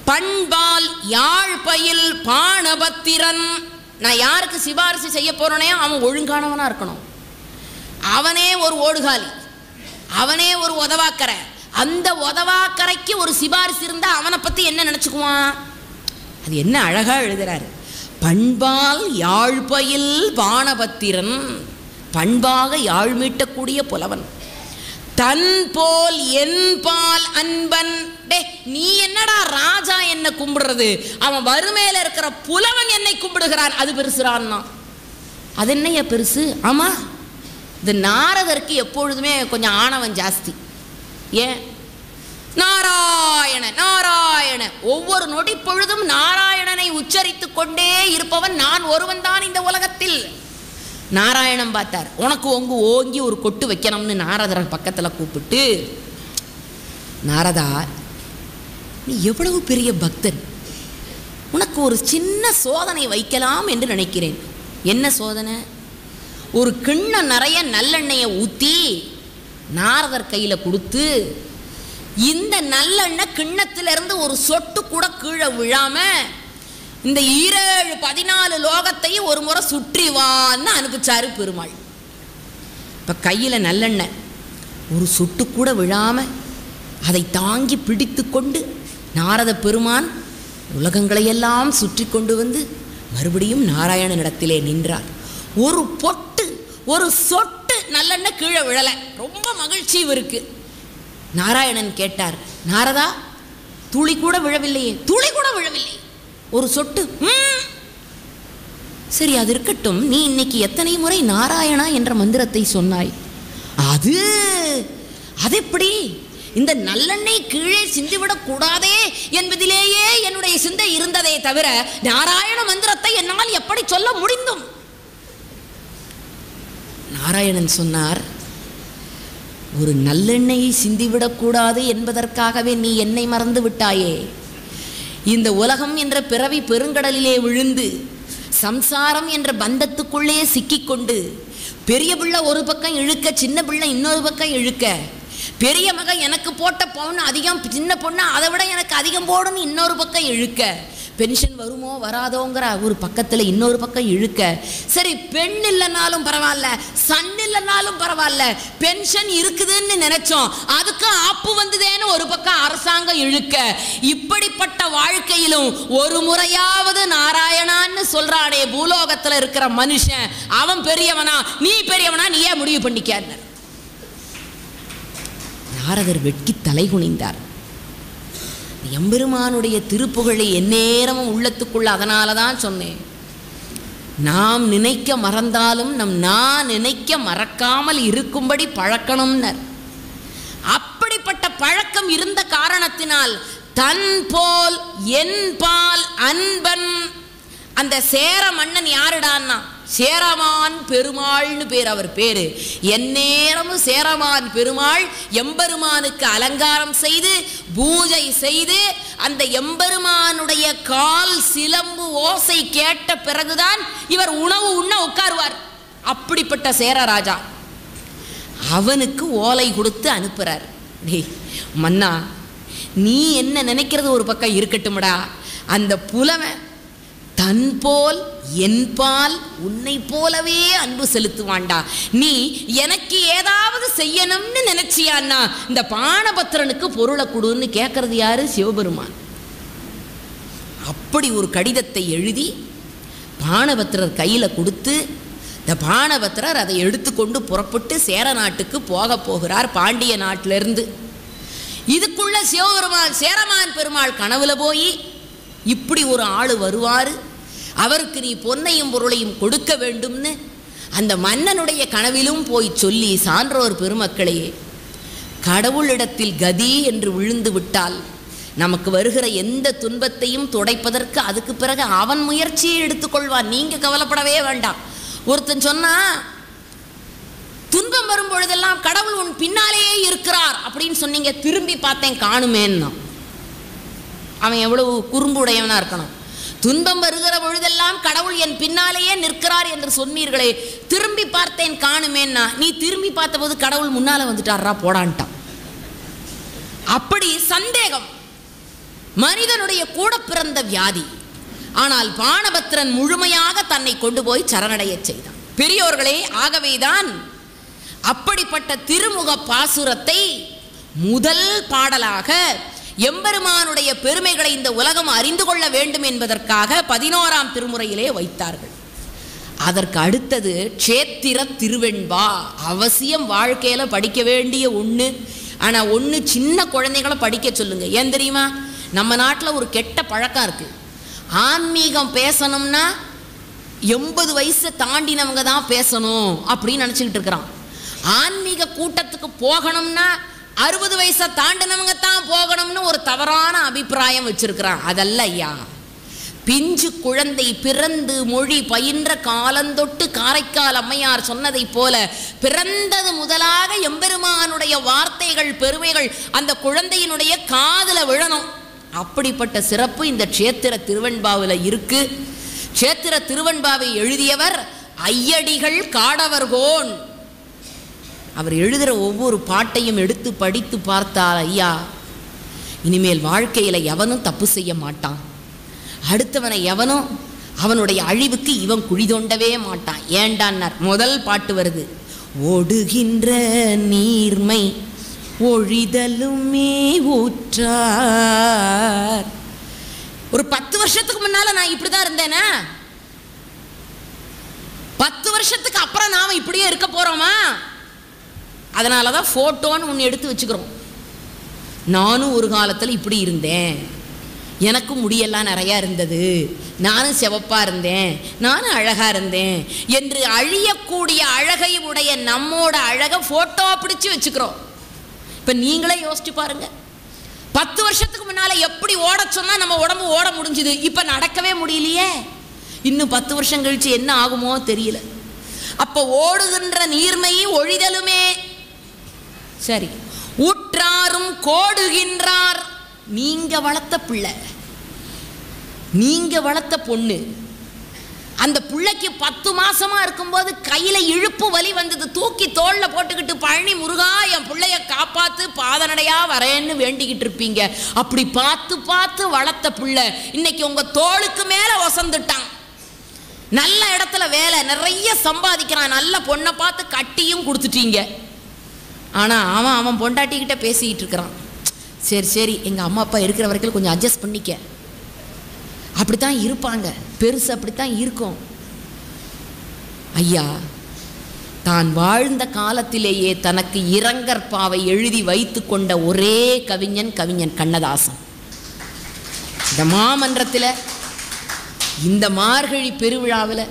பண்பால் யாழ்பயில் பாணபத்திரன். நான் யாருக்கு சிபாரிசு செய்ய போறேனே அவன் ஒழுங்கானவனா இருக்கணும். அவனே ஒரு ஓடுகாலி, அவனே ஒரு உதவாக்கரை. அந்த உதவாக்கரைக்கு ஒரு சிபாரிசு இருந்தா அவனை பத்தி என்ன நினைச்சுக்குவான்? அது என்ன அழகா எழுதுறாரு. பண்பால் யாழ்பயில் பாணபத்திரன். பண்பாக யாழ் மீட்டக்கூடிய புலவன். தன் போல் என் பால் அன்பன். டே, நீ என்னடா ராஜா என்ன கும்பிடுறது, அவன் வறுமையில இருக்கிற புலவன் என்னை கும்பிடுகிறான், அது பெருசுறான்னா. அது என்னையா பெருசு? ஆமா, இந்த நாரதருக்கு எப்பொழுதுமே கொஞ்சம் ஆணவம் ஜாஸ்தி. ஏன்? நாராயண நாராயண, ஒவ்வொரு நொடி பொழுதும் நாராயணனை உச்சரித்து கொண்டே இருப்பவன் நான் ஒருவன் தான் இந்த உலகத்தில். நாராயணன் பார்த்தார், உனக்கு ஓங்கி ஒரு கொட்டு வைக்கணும்னு நாரதரை பக்கத்தில் கூப்பிட்டு, நாரதா, நீ எவ்வளவு பெரிய பக்தன், உனக்கு ஒரு சின்ன சோதனை வைக்கலாம் என்று நினைக்கிறேன். என்ன சோதனை? ஒரு கிண்ணம் நிறைய நல்லெண்ணெயை ஊற்றி நாரதர் கையில் கொடுத்து, இந்த நல்லெண்ணெய் கிண்ணத்திலிருந்து ஒரு சொட்டு கூட கீழே விழாம இந்த 14 லோகத்தையும் ஒரு முறை சுற்றி வான்னு அனுப்பிச்சாரு பெருமாள். இப்போ கையில் நல்லெண்ணெய் ஒரு சொட்டு கூட விழாம அதை தாங்கி பிடித்து கொண்டு நாரத பெருமான் உலகங்களையெல்லாம் சுற்றி கொண்டு வந்து மறுபடியும் நாராயணனிடத்திலே நின்றார். ஒரு பொட்டு, ஒரு சொட்டு நல்லெண்ணெய் கீழே விழலை. ரொம்ப மகிழ்ச்சி இவருக்கு. நாராயணன் கேட்டார், நாரதா, துளி கூட விழவில்லையே? துளி கூட விழவில்லை, ஒரு சொட்டு. சரி, அது இருக்கட்டும், நீ இன்னைக்கு எத்தனை முறை நாராயணா என்ற மந்திரத்தை சொன்னாய்? அது எப்படி? இந்த நல்லெண்ணெய் கீழே சிந்திவிடக் கூடாதே என்பதிலேயே என்னுடைய சிந்தை இருந்ததே தவிர நாராயண மந்திரத்தை என்னால் எப்படி சொல்ல முடிந்தும்? நாராயணன் சொன்னார், ஒரு நல்லெண்ணெயை சிந்திவிடக்கூடாது என்பதற்காகவே நீ என்னை மறந்து விட்டாயே. இந்த உலகம் என்ற பிறவி பெருங்கடலிலே விழுந்து சம்சாரம் என்ற பந்தத்துக்குள்ளே சிக்கிக்கொண்டு பெரிய பிள்ளை ஒரு பக்கம் இழுக்க, சின்ன பிள்ளை இன்னொரு பக்கம் இழுக்க, பெரிய மகன் எனக்கு போட்ட பவுன் அதிகம், சின்ன பொண்ணு அதை விட எனக்கு அதிகம் போடுன்னு இன்னொரு பக்கம் இழுக்க, பென்ஷன் வருமோ வராதோங்கிற ஒரு பக்கத்தில் இன்னொரு பக்கம் இழுக்க, சரி பெண் இல்லைனாலும் பரவாயில்ல, சன் இல்லைனாலும் பரவாயில்ல, பென்ஷன் இருக்குதுன்னு நினைச்சோம், அதுக்கு ஆப்பு வந்ததேன்னு ஒரு பக்கம் அரசாங்கம் இழுக்க, இப்படிப்பட்ட வாழ்க்கையிலும் ஒரு முறையாவது நாராயணான்னு சொல்றானே பூலோகத்தில் இருக்கிற மனுஷன், அவன் பெரியவனா நீ பெரியவனா நீயே முடிவு பண்ணிக்க. நாரதர் வெட்கி தலை குனிந்தார். எம்பெருமானுடைய திருப்புகழை எந்நேரமும் உள்ளத்துக்குள்ள அதனால தான் சொன்னேன், நாம் நினைக்க மறந்தாலும் நான் நினைக்க மறக்காமல் இருக்கும்படி பழக்கணும்னர். அப்படிப்பட்ட பழக்கம் இருந்த காரணத்தினால் தன் போல் என் பால் அன்பன். அந்த சேர மன்னன் யாருடான்னா சேரமான் பெருமாள்னு பேர், அவர் பேரு. எந்நேரமும் சேரமான் பெருமாள் எம்பெருமானுக்கு அலங்காரம் செய்து பூஜை செய்து அந்த எம்பெருமானுடைய கால் சிலம்பு ஓசை கேட்ட பிறகுதான் இவர் உணவு உண்ண உட்காருவார். அப்படிப்பட்ட சேரராஜா அவனுக்கு ஓலை கொடுத்து அனுப்புறார். டேய் மன்னா, நீ என்ன நினைக்கிறது ஒரு பக்கம் இருக்கட்டும்டா, அந்த புலவன் தன் போல் என் பால் உன்னை போலவே அன்பு செலுத்துவான்டா. நீ எனக்கு ஏதாவது செய்யணும்னு நினைச்சியான்னா இந்த பாணபத்திரனுக்கு பொருளை கொடுன்னு கேட்கறது யாரு? சிவபெருமான். அப்படி ஒரு கடிதத்தை எழுதி பாணபத்திரர் கையில் கொடுத்து, இந்த பாணபத்திரர் அதை எடுத்துக்கொண்டு புறப்பட்டு சேர நாட்டுக்கு போகிறார், பாண்டிய நாட்டிலிருந்து. இதுக்குள்ள சிவபெருமான் சேரமான் பெருமாள் கனவுல போய், இப்படி ஒரு ஆள் வருவார், அவருக்கு நீ பொன்னையும் பொருளையும் கொடுக்க வேண்டும்னு அந்த மன்னனுடைய கனவிலும் போய் சொல்லி, சான்றோர் பெருமக்களே, கடவுளிடத்தில் கதி என்று விழுந்து விட்டால் நமக்கு வருகிற எந்த துன்பத்தையும் துடைப்பதற்கு அதுக்கு பிறகு அவன் முயற்சியை எடுத்துக்கொள்வான், நீங்க கவலைப்படவே வேண்டாம். ஒருத்தன் சொன்னா, துன்பம் வரும் பொழுதெல்லாம் கடவுள் உன் பின்னாலேயே இருக்கிறார் அப்படின்னு சொன்னீங்க, திரும்பி பார்த்தேன் காணுமேன்னா அவன் எவ்வளவு குறும்புடையவனா இருக்கணும். துன்பம் வருகிற பொழுதெல்லாம் கடவுள் என் பின்னாலேயே நிற்கிறார் என்று சொன்னீர்களே, திரும்பி பார்த்தேன் காணுமேன்னா நீ திரும்பி பார்த்தபோது கடவுள் முன்னால வந்துட்டாரா போடான்ட்டான். அப்படி சந்தேகம் மனிதனுடைய கூட பிறந்த வியாதி. ஆனால் பாணபத்திரன் முழுமையாக தன்னை கொண்டு போய் சரணடைய செய்தான். பெரியோர்களே, ஆகவேதான் அப்படிப்பட்ட திருமுக பாசுரத்தை முதல் பாடலாக எம்பெருமானுடைய பெருமைகளை இந்த உலகம் அறிந்து கொள்ள வேண்டும் என்பதற்காக 11ஆம் திருமுறையிலே வைத்தார்கள். அதற்கு அடுத்தது க்ஷேத்திர திருவெண்பா. அவசியம் வாழ்க்கையில் படிக்க வேண்டிய ஒன்று. ஆனால் ஒன்று, சின்ன குழந்தைகளை படிக்க சொல்லுங்க. ஏன் தெரியுமா? நம்ம நாட்டில் ஒரு கெட்ட பழக்கம் இருக்குது. ஆன்மீகம் பேசணும்னா 80 வயசை தாண்டினவங்க தான் பேசணும் அப்படின்னு நினச்சிக்கிட்டு இருக்கிறான். ஆன்மீக கூட்டத்துக்கு போகணும்னா 60 வயசை தாண்டினவங்க தான் போகணும்னு ஒரு தவறான அபிப்பிராயம் வச்சிருக்கிறான். அதல்ல ஐயா. பிஞ்சு குழந்தை பிறந்து மொழி பயின்ற காலந்தொட்டு காரைக்கால் அம்மையார் சொன்னதை போல பிறந்தது முதலாக எம்பெருமானுடைய வார்த்தைகள் பெருமைகள் அந்த குழந்தையினுடைய காதில் விழணும். அப்படிப்பட்ட சிறப்பு இந்த க்ஷேத்திர திருவெண்பாவில் இருக்கு. க்ஷேத்திர திருவெண்பாவை எழுதியவர் ஐயடிகள் காடவர்கோன். அவர் எழுதுகிற ஒவ்வொரு பாட்டையும் எடுத்து படித்து பார்த்தால் ஐயா, இனிமேல் வாழ்க்கையில் எவனும் தப்பு செய்ய மாட்டான். அடுத்தவனை எவனும் அவனுடைய அழிவுக்கு இவன் குழி தோண்டவே மாட்டான். ஏண்டான்னார். முதல் பாட்டு வருது, ஓடுகின்ற நீர்மை ஒழிதலுமே ஊற்றார். ஒரு 10 வருஷத்துக்கு முன்னால நான் இப்படிதான் இருந்தேனா? 10 வருஷத்துக்கு அப்புறம் நாம இப்படியே இருக்க போறோமா? அதனாலதான் போட்டோன்னு ஒன்று எடுத்து வச்சுக்கிறோம். நானும் ஒரு காலத்தில் இப்படி இருந்தேன், எனக்கும் முடியெல்லாம் நிறையா இருந்தது, நானும் சிவப்பாக இருந்தேன், நானும் அழகாக இருந்தேன் என்று அழியக்கூடிய அழகை உடைய நம்மோட அழகை ஃபோட்டோ பிடிச்சி வச்சுக்கிறோம். இப்போ நீங்களே யோசிச்சு பாருங்க. 10 வருஷத்துக்கு முன்னால் எப்படி ஓட சொன்னால் நம்ம உடம்பு ஓட முடிஞ்சுது, இப்போ நடக்கவே முடியலையே. இன்னும் 10 வருஷம் கழிச்சு என்ன ஆகுமோ தெரியல. அப்போ ஓடுகின்ற நீர்மை ஒழிதலுமே. சரி, ஊற்றாரும் கோடுகின்றார். நீங்க வளர்த்த பிள்ளை, நீங்க வளர்த்த பொண்ணு, அந்த பிள்ளைக்கு 10 மாசமா இருக்கும்போது கையில இழுப்பு வலி வந்தது, தூக்கி தோல்ல போட்டுக்கிட்டு பழனி முருகா என் பிள்ளைய காப்பாத்து பாதநடையா வரேன்னு வேண்டிக்கிட்டு இருப்பீங்க. அப்படி பார்த்து பார்த்து வளர்த்த பிள்ளை இன்னைக்கு உங்க தோளுக்கு மேல வசந்துட்டான். நல்ல இடத்துல வேலை, நிறைய சம்பாதிக்கிறான், நல்ல பொண்ணை பார்த்து கட்டியும் கொடுத்துட்டீங்க. ஆனா அவன் பொண்டாட்டிக்கிட்ட பேசிக்கிட்டு இருக்கிறான். சரி சரி, எங்கள் அம்மா அப்பா இருக்கிற வரைக்கும் கொஞ்சம் அட்ஜஸ்ட் பண்ணிக்க. அப்படித்தான் இருப்பாங்க, பெருசு அப்படித்தான் இருக்கும். ஐயா, தான் வாழ்ந்த காலத்திலேயே தனக்கு இரங்கற்பாவை எழுதி வைத்து கொண்ட ஒரே கவிஞன் கண்ணதாசன். இந்த மாமன்றத்தில் இந்த மார்கழி பெருவிழாவில்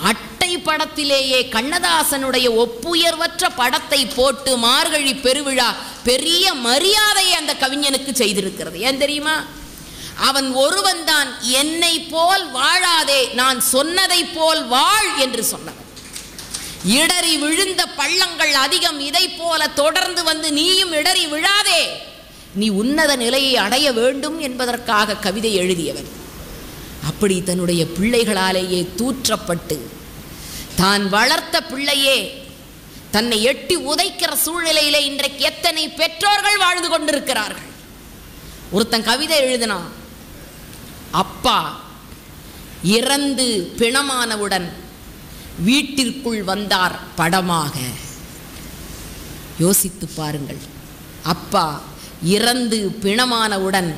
அட்டை படத்திலேயே கண்ணதாசனுடைய ஒப்புயர்வற்ற படத்தை போட்டு மார்கழி பெருவிழா பெரிய மரியாதையை அந்த கவிஞனுக்கு செய்திருக்கிறது. ஏன் தெரியுமா? அவன் ஒருவன் தான் என்னை போல் வாழாதே, நான் சொன்னதை போல் வாழ் என்று சொன்னவன். இடறி விழுந்த பள்ளங்கள் அதிகம், இதை போல தொடர்ந்து வந்து நீயும் இடறி விழாதே, நீ உன்னத நிலையை அடைய வேண்டும் என்பதற்காக கவிதை எழுதியவன். அப்படி தன்னுடைய பிள்ளைகளாலேயே தூற்றப்பட்டு தான் வளர்த்த பிள்ளையே தன்னை எட்டி உதைக்கிற சூழ்நிலையிலே இன்றைக்கு எத்தனை பெற்றோர்கள் வாழ்ந்து கொண்டிருக்கிறார்கள். ஒருத்தன் கவிதை எழுதினான், அப்பா இறந்து பிணமானவுடன் வீட்டிற்குள் வந்தார் படமாக. யோசித்து பாருங்கள். அப்பா இறந்து பிணமானவுடன்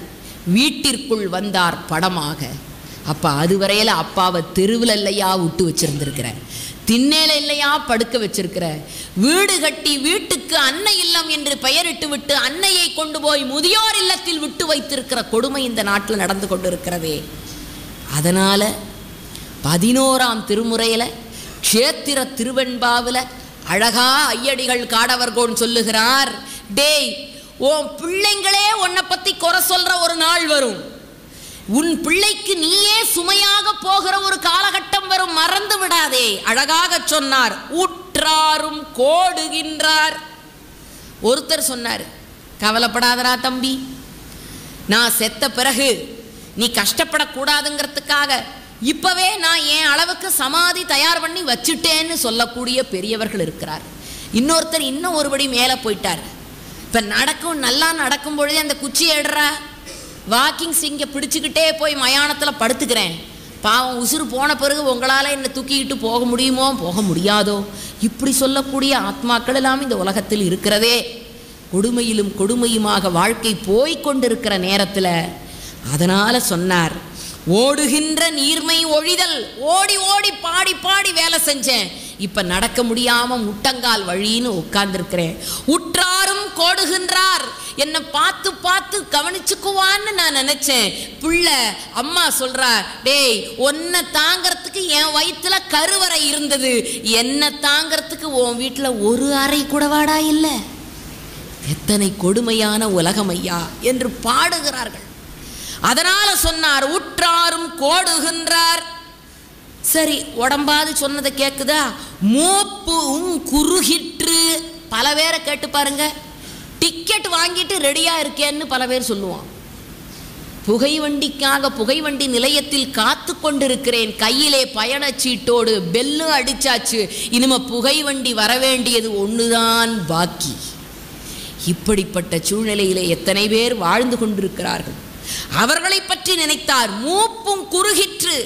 வீட்டிற்குள் வந்தார் படமாக. அப்பா அதுவரையில் அப்பாவை தெருவில் இல்லையா விட்டு வச்சிருந்திருக்கிற, திண்ணேல இல்லையா படுக்க வச்சிருக்கிற, வீடு கட்டி வீட்டுக்கு அன்னை இல்லம் என்று பெயரிட்டு விட்டு அன்னையை கொண்டு போய் முதியோர் இல்லத்தில் விட்டு வைத்திருக்கிற கொடுமை இந்த நாட்டில் நடந்து கொண்டிருக்கிறதே. அதனால் 11ஆம் திருமுறையில் க்ஷேத்திர திருவெண்பாவில் அழகா ஐயடிகள் காடவர்கோன் சொல்லுகிறார், டேய் உன் பிள்ளைங்களே உன்னை பற்றி குறை சொல்கிற ஒரு நாள் வரும், உன் பிள்ளைக்கு நீயே சுமையாக போகிற ஒரு காலகட்டம் வரும், மறந்து விடாதே. அழகாக சொன்னார், ஊற்றாரும் கோடுகின்றார். ஒருத்தர் சொன்னார், கவலைப்படாதரா தம்பி, நான் செத்த பிறகு நீ கஷ்டப்படக்கூடாதுங்கிறதுக்காக இப்பவே நான் என் அளவுக்கு சமாதி தயார் பண்ணி வச்சுட்டேன்னு சொல்லக்கூடிய பெரியவர்கள் இருக்கிறார். இன்னொருத்தர் இன்னும் ஒருபடி மேலே போயிட்டார். இப்போ நல்லா நடக்கும் பொழுதே அந்த குச்சி எடுறா, வாக்கிங் ஸ்டிங்கை பிடிச்சிக்கிட்டே போய் மயானத்தில் படுத்துக்கிறேன், பாவம் உசுறு போன பிறகு உங்களால் என்னை தூக்கிக்கிட்டு போக முடியுமோ போக முடியாதோ, இப்படி சொல்லக்கூடிய ஆத்மாக்கள் எல்லாம் இந்த உலகத்தில் இருக்கிறதே. கொடுமையிலும் கொடுமையுமாக வாழ்க்கை போய்கொண்டிருக்கிற நேரத்தில் அதனால் சொன்னார், ஓடுகின்ற நீர்மை ஒழிதல். ஓடி ஓடி பாடி பாடி வேலை செஞ்சேன், இப்ப நடக்க முடியாம முட்டங்கால் வழின்னு உட்கார்ந்துருக்கிறேன். உற்றாரும் கோடுகின்றார், என்னை பார்த்து பார்த்து கவனிச்சுக்குவான்னு நான் நினைச்சேன். பிள்ளை அம்மா சொல்றா, டேய் உன்னை தாங்கிறதுக்கு என் வயிற்றுல கருவறை இருந்தது, என்னை தாங்கிறதுக்கு உன் வீட்டில் ஒரு அறை கூடவாடா இல்லை. எத்தனை கொடுமையான உலகம் ஐயா என்று பாடுகிறார்கள். அதனால சொன்னார், உற்றாரும் கோடுகின்றார். சரி, உடம்பாது சொன்னதை கேட்குதா? மூப்பும் குறுகிற்று. பல பேரை கேட்டு பாருங்க, டிக்கெட் வாங்கிட்டு ரெடியா இருக்கேன்னு பல பேர் சொல்லுவான். புகை வண்டிக்காக புகை வண்டி நிலையத்தில் காத்து கொண்டிருக்கிறேன், கையிலே பயணச்சீட்டோடு, பெல்லு அடிச்சாச்சு, இனிமே புகை வண்டி வரவேண்டியது ஒண்ணுதான் பாக்கி. இப்படிப்பட்ட சூழ்நிலையிலே எத்தனை பேர் வாழ்ந்து கொண்டிருக்கிறார்கள். அவர்களை பற்றி நினைத்தார். மூப்பும் குறுகிற்று.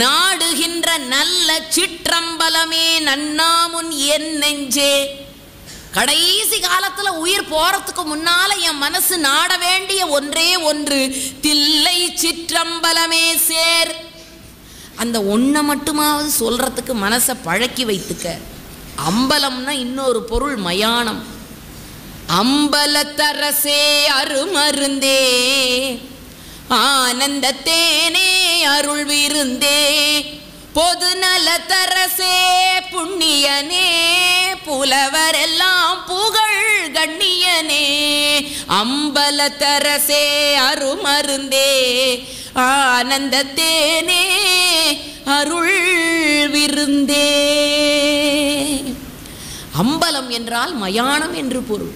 நாடுகின்ற நல்ல சிற்றம்பலமே நன்னாமுன் என் நெஞ்சே. கடைசி காலத்துல உயிர் போறதுக்கு முன்னால என் மனசு நாட வேண்டிய ஒன்றே ஒன்று, தில்லை சிற்றம்பலமே சேர். அந்த ஒன்றை மட்டுமாவது சொல்றதுக்கு மனசை பழக்கி வைத்துக்க. அம்பலம்னா இன்னொரு பொருள் மயானம். அம்பலத்தரசே அருமருந்தே, ஆனந்தத்தேனே அருள் விருந்தே, பொது நலத்தரசே புண்ணியனே, புலவரெல்லாம் புகழ் கண்ணியனே. அம்பலத்தரசே அருமருந்தே, ஆனந்தத்தேனே அருள் விருந்தே. அம்பலம் என்றால் மயானம் என்று பொருள்.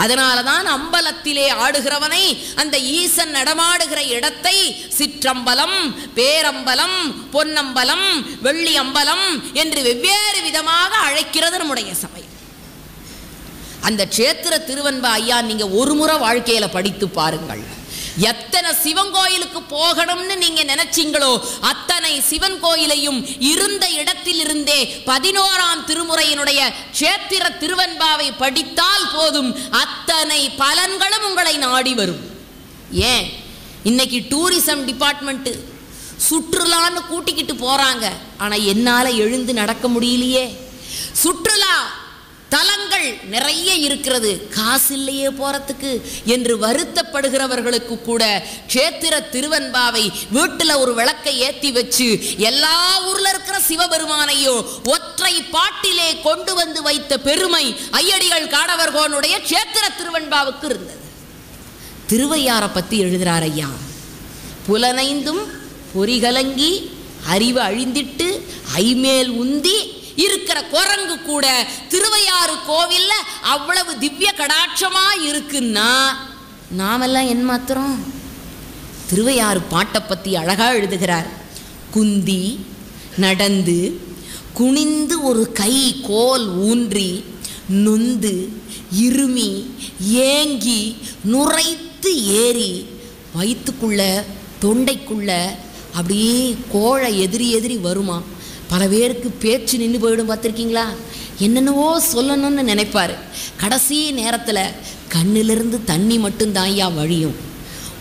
அதனாலதான் அம்பலத்திலே ஆடுகிறவனை, அந்த ஈசன் நடமாடுகிற இடத்தை சிற்றம்பலம், பேரம்பலம், பொன்னம்பலம், வெள்ளி அம்பலம் என்று வெவ்வேறு விதமாக அழைக்கிறது நம்முடைய சமயம். அந்த க்ஷேத்திர திருவெண்பா ஐயா நீங்க ஒரு முறை வாழ்க்கையில படித்து பாருங்கள். எத்தனை சிவன் கோயிலுக்கு போகணும்னு நீங்க நினைச்சீங்களோ அத்தனை சிவன் கோயிலையும் இருந்த இடத்தில் இருந்தே 11ஆம் திருமுறையினுடைய க்ஷேத்திர திருவெண்பாவை படித்தால் போதும், அத்தனை பலன்களும் உங்களை நாடி வரும். ஏன் இன்னைக்கு டூரிசம் டிபார்ட்மெண்ட் சுற்றுலான்னு கூட்டிக்கிட்டு போறாங்க, ஆனா என்னால எழுந்து நடக்க முடியலையே. சுற்றுலா தலங்கள் நிறைய இருக்கிறது, காசு இல்லையே போறதுக்கு என்று வருத்தப்படுகிறவர்களுக்கு கூட க்ஷேத்திர திருவெண்பாவை வீட்டில் ஒரு விளக்கை ஏற்றி வச்சு எல்லா ஊர்ல இருக்கிற சிவபெருமானையும் ஒற்றை பாட்டிலே கொண்டு வந்து வைத்த பெருமை ஐயடிகள் காடவர்கோனுடைய க்ஷேத்திர திருவெண்பாவுக்கு இருந்தது. திருவையாரை பத்தி எழுதுறார் ஐயா. புலனைந்தும் பொறிகலங்கி அறிவு அழிந்திட்டு ஐமேல் உந்தி இருக்கிற குரங்கு கூட திருவையாறு கோவில்ல அவ்வளவு திவ்ய கடாட்சமா இருக்குன்னா நாமெல்லாம் என் மாத்திரம். திருவையாறு பாட்டை பத்தி அழகா எழுதுகிறார். குந்தி நடந்து குனிந்து ஒரு கை கோல் ஊன்றி நொந்து இருமி ஏங்கி நுரைத்து ஏறி வயிற்றுக்குள்ள தொண்டைக்குள்ள அப்படியே கோழை எதிரி எதிரி வருமா. பல பேருக்கு பேச்சு நின்று போயிடும், பார்த்துருக்கீங்களா? என்னென்னவோ சொல்லணும்னு நினைப்பார். கடைசி நேரத்தில் கண்ணிலிருந்து தண்ணி மட்டும்தான் ஐயா வழியும்.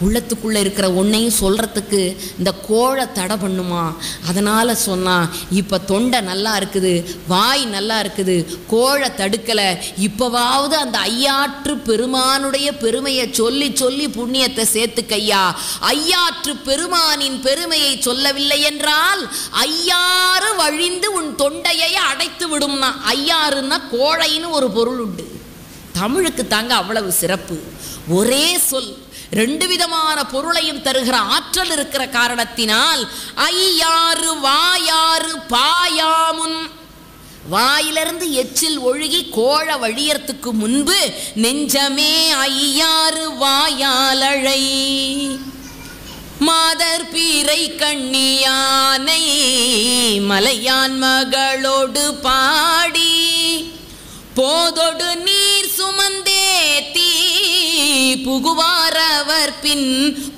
உள்ளத்துக்குள்ளே இருக்கிற ஒன்றையும் சொல்கிறதுக்கு இந்த கோழை தடை பண்ணுமா. அதனால் சொன்னால் இப்போ தொண்டை நல்லா இருக்குது, வாய் நல்லா இருக்குது, கோழை தடுக்கலை, இப்போவாவது அந்த ஐயாற்று பெருமானுடைய பெருமையை சொல்லி சொல்லி புண்ணியத்தை சேர்த்துக்கையா. ஐயாற்று பெருமானின் பெருமையை சொல்லவில்லை என்றால் ஐயாறு வழிந்து உன் தொண்டையை அடைத்து விடும்னா. ஐயாறுன்னா கோழைன்னு ஒரு பொருள் உண்டு. தமிழுக்கு தாங்க அவ்வளவு சிறப்பு. ஒரே சொல் ரெண்டு விதமான பொருளையும் தருகிற ஆற்றல் இருக்கிற காரணத்தினால் ஐயாறு வாயாறு பாயாமுன், வாயிலிருந்து எச்சில் ஒழுகி கோழ வழியறதுக்கு முன்பு நெஞ்சமே ஐயாறு வாயாலழை. மாதர் பீரை கண்ணியானை மலையான் மகளோடு பாடி போதொடு நீர் சுமந்தேத்தி புகுவாரவர் பின்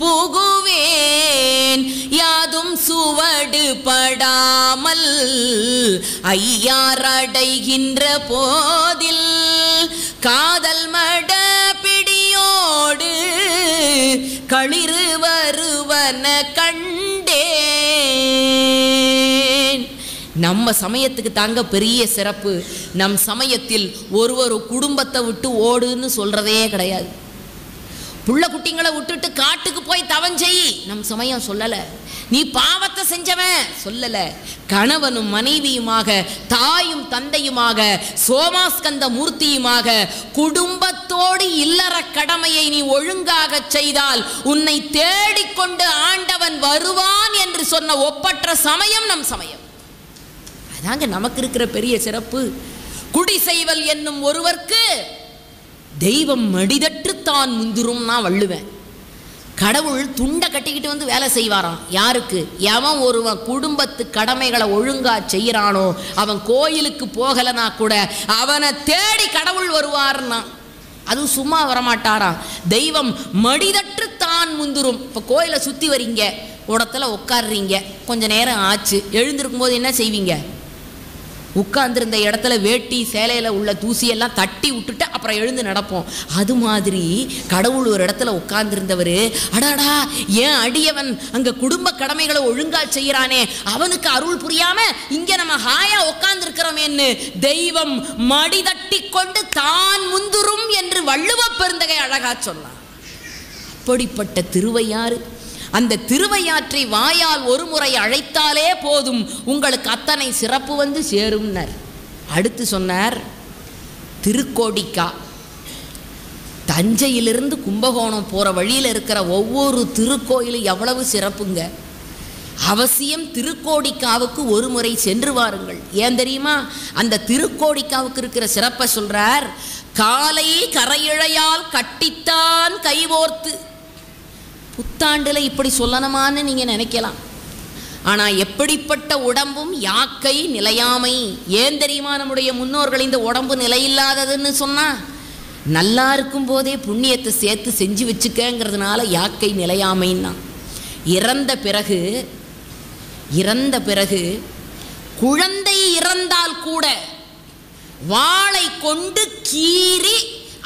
புகுவேன் யாதும் சுவடு படாமல் ஐயாரடைகின்ற போதில் காதல் மட பிடியோடு களிறு வருவன கண்டே நம்ம சமயத்துக்கு தாங்க பெரிய சிறப்பு. நம் சமயத்தில் ஒரு குடும்பத்தை விட்டு ஓடுன்னு சொல்கிறதே கிடையாது. புள்ள குட்டிங்களை விட்டுட்டு காட்டுக்கு போய் தவஞ்செய் நம் சமயம் சொல்லலை. நீ பாவத்தை செஞ்சவன் சொல்லலை. கணவனும் மனைவியுமாக, தாயும் தந்தையுமாக, சோமாஸ்கந்த மூர்த்தியுமாக குடும்பத்தோடு இல்லற கடமையை நீ ஒழுங்காக செய்தால் உன்னை தேடிக்கொண்டு ஆண்டவன் வருவான் என்று சொன்ன ஒப்பற்ற சமயம் நம் சமயம். அதாங்க நமக்கு இருக்கிற பெரிய சிறப்பு. குடி செய்வல் என்னும் ஒருவர்க்கு தெய்வம் மடிதற்று தான் முந்துரும் நான் வள்ளுவேன். கடவுள் துண்டை கட்டிக்கிட்டு வந்து வேலை செய்வாராம். யாருக்கு? எவன் ஒருவன் குடும்பத்து கடமைகளை ஒழுங்கா செய்யறானோ, அவன் கோயிலுக்கு போகலனா கூட அவனை தேடி கடவுள் வருவார்னா. அது சும்மா வரமாட்டாராம். தெய்வம் மடிதற்று தான் முந்துரும். இப்போ கோயிலை சுற்றி வரீங்க, இடத்துல உட்காடுறீங்க, கொஞ்ச நேரம் ஆச்சு, எழுந்திருக்கும் போது என்ன செய்வீங்க? உட்கார்ந்துருந்த இடத்துல வேட்டி சேலையில் உள்ள தூசியெல்லாம் தட்டி விட்டுட்டு அப்புறம் எழுந்து நடப்போம். அது மாதிரி கடவுள் ஒரு இடத்துல உட்கார்ந்துருந்தவர், அடாடா ஏன் அடியவன் அங்கே குடும்ப கடமைகளை ஒழுங்கா செய்கிறானே, அவனுக்கு அருள் புரியாம இங்கே நம்ம ஹாயா உட்கார்ந்துருக்கிறோமேன்னு தெய்வம் மடி தட்டி கொண்டு தான் முந்துரும் என்று வள்ளுவ பெருந்தகை அழகா சொல்லலாம். அப்படிப்பட்ட திருவையாறு. அந்த திருவையாற்றை வாயால் ஒரு முறை அழைத்தாலே போதும், உங்களுக்கு அத்தனை சிறப்பு வந்து சேரும்னர். அடுத்து சொன்னார் திருக்கோடிக்கா. தஞ்சையிலிருந்து கும்பகோணம் போகிற வழியில் இருக்கிற ஒவ்வொரு திருக்கோயிலும் எவ்வளவு சிறப்புங்க. அவசியம் திருக்கோடிக்காவுக்கு ஒரு முறை சென்று வாருங்கள். ஏன் தெரியுமா? அந்த திருக்கோடிக்காவுக்கு இருக்கிற சிறப்பை சொல்றார். காலை கரையிழையால் கட்டித்தான் கைவோர்த்து. புத்தாண்டில் இப்படி சொல்லணுமான்னு நீங்கள் நினைக்கலாம். ஆனால் எப்படிப்பட்ட உடம்பும் யாக்கை நிலையாமை. ஏன் தெரியுமா? நம்முடைய முன்னோர்கள் இந்த உடம்பு நிலையில்லாததுன்னு சொன்னால், நல்லா இருக்கும் போதே புண்ணியத்தை சேர்த்து செஞ்சு வச்சுக்கங்கிறதுனால யாக்கை நிலையாமைன்னா. இறந்த பிறகு குழந்தை இறந்தால் கூட வாளை கொண்டு கீறி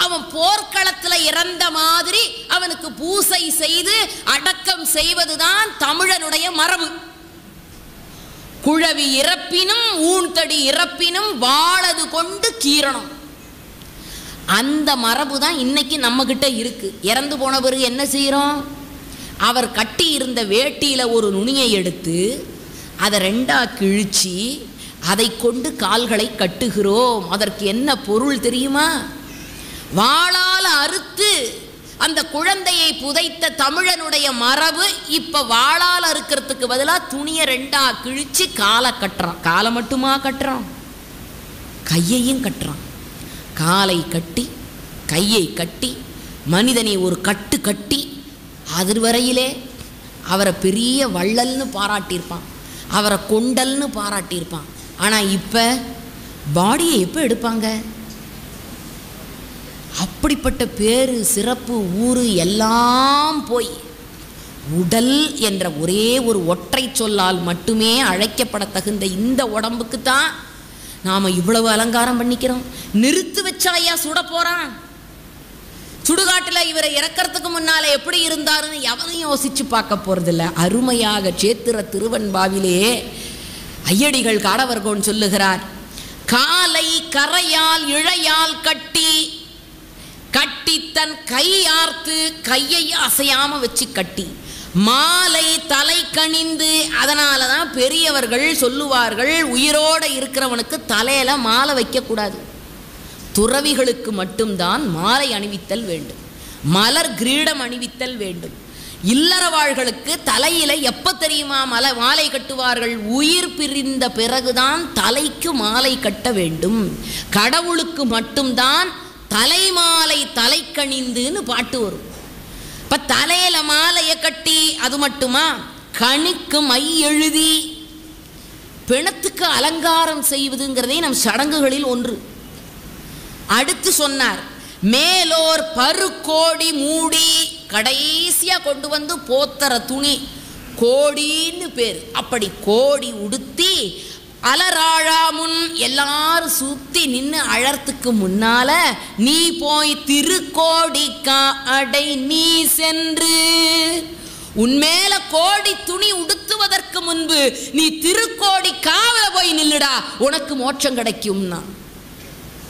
அவன் போர்க்களத்தில் இறந்த மாதிரி அவனுக்கு பூசை செய்து அடக்கம் செய்வதுதான் தமிழனுடைய மரபு. குழவி இறப்பினும் ஊன்தடி இறப்பினும் வாளது கொண்டு கீறணும். அந்த மரபு தான் இன்னைக்கு நம்ம கிட்ட இருக்கு. இறந்து போன பிறகு என்ன செய்யறோம்? அவர் கட்டி இருந்த வேட்டியில ஒரு நுனியை எடுத்து அதை ரெண்டா கிழிச்சி அதை கொண்டு கால்களை கட்டுகிறோம். அதற்கு என்ன பொருள் தெரியுமா? வாளால் அறுத்து அந்த குழந்தையை புதைத்த தமிழனுடைய மரபு இப்ப வாளால் அறுக்கிறதுக்கு பதிலாக துணியை ரெண்டா கிழிச்சு காலை கட்டுறான். காலை மட்டுமா கட்டுறான், கையையும் கட்டுறான். காலை கட்டி கையை கட்டி மனிதனை ஒரு கட்டு கட்டி அது வரையிலே அவரை பெரிய வள்ளல்னு பாராட்டியிருப்பான், அவரை கொண்டல்னு பாராட்டியிருப்பான். ஆனால் இப்போ பாடியை எப்போ எடுப்பாங்க? அப்படிப்பட்ட பேரு சிறப்பு ஊரு எல்லாம் போய் உடல் என்ற ஒரே ஒரு ஒற்றை சொல்லால் மட்டுமே அழைக்கப்பட தகுந்த இந்த உடம்புக்கு தான் நாம் இவ்வளவு அலங்காரம் பண்ணிக்கிறோம். நிறுத்து வச்சாயா சுட போகிறான். சுடுகாட்டில் இவரை இறக்கிறதுக்கு முன்னால் எப்படி இருந்தாருன்னு எவனையும் யோசித்து பார்க்க போகிறதில்ல. அருமையாக சேத்திர திருவன்பாவிலே ஐயடிகள் காடவர்கோன் சொல்லுகிறார். காலை கரையால் இழையால் கட்டி தன் கையார்த்து, கையை அசையாம வச்சு கட்டி, மாலை தலை கணிந்து. அதனால தான் பெரியவர்கள் சொல்லுவார்கள், உயிரோடு இருக்கிறவனுக்கு தலையில மாலை வைக்கக்கூடாது, துறவிகளுக்கு மட்டும்தான் மாலை அணிவித்தல் வேண்டும், மலர் கிரீடம் அணிவித்தல் வேண்டும். இல்லறவாள்களுக்கு தலையில எப்ப தெரியுமா மாலை கட்டுவார்கள்? உயிர் பிரிந்த பிறகுதான் தலைக்கு மாலை கட்ட வேண்டும். கடவுளுக்கு மட்டும்தான் தலைமாலை தலை கணிந்துன்னு பாட்டு வரும். இப்ப தலையில மாலையை கட்டி, அது மட்டுமா, கணிக்கு மை எழுதி பிணத்துக்கு அலங்காரம் செய்வதுங்கிறதே நம் சடங்குகளில் ஒன்று. அடுத்து சொன்னார், மேலோர் பருக்கோடி மூடி, கடைசியா கொண்டு வந்து போத்தர துணி கோடின்னு பேர். அப்படி கோடி உடுத்தி அலராழா முன் எல்லாரும் சுத்தி நின்று அழறதுக்கு முன்னால, நீ போய் திருக்கோடிக்கா அடை நீ சென்று, உன்மேல கோடி துணி உடுத்து சாகுவதற்கு முன்பு நீ திருக்கோடி காவல போய் நில்லுடா, உனக்கு மோட்சம் கிடைக்கும்னா.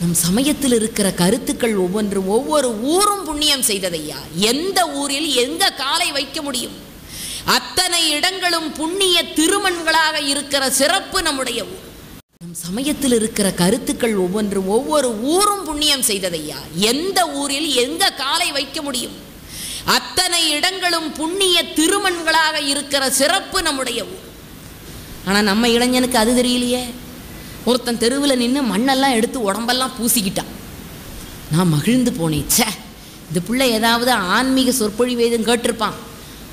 நம் சமயத்தில் இருக்கிற கருத்துக்கள் ஒவ்வொன்றும் ஒவ்வொரு ஊரும் புண்ணியம் செய்ததையா. எந்த ஊரில் எங்க காலை வைக்க முடியும்? அத்தனை இடங்களும் புண்ணிய திருமண்களாக இருக்கிற சிறப்பு நம்முடைய ஊர். நம் சமயத்தில் இருக்கிற கருத்துக்கள் ஒவ்வொன்றும் ஒவ்வொரு ஊரும் புண்ணியம் செய்ததையா. எந்த ஊரில் எங்க காலை வைக்க முடியும்? அத்தனை இடங்களும் புண்ணிய திருமண்களாக இருக்கிற சிறப்பு நம்முடைய ஊர். ஆனால் நம்ம இளைஞனுக்கு அது தெரியலையே. ஒருத்தன் தெருவில் நின்று மண்ணெல்லாம் எடுத்து உடம்பெல்லாம் பூசிக்கிட்டான். நான் மகிழ்ந்து போனேன். சே, இந்த பிள்ளை ஏதாவது ஆன்மீக சொற்பொழிவு எதுவும் கேட்டிருப்பான்.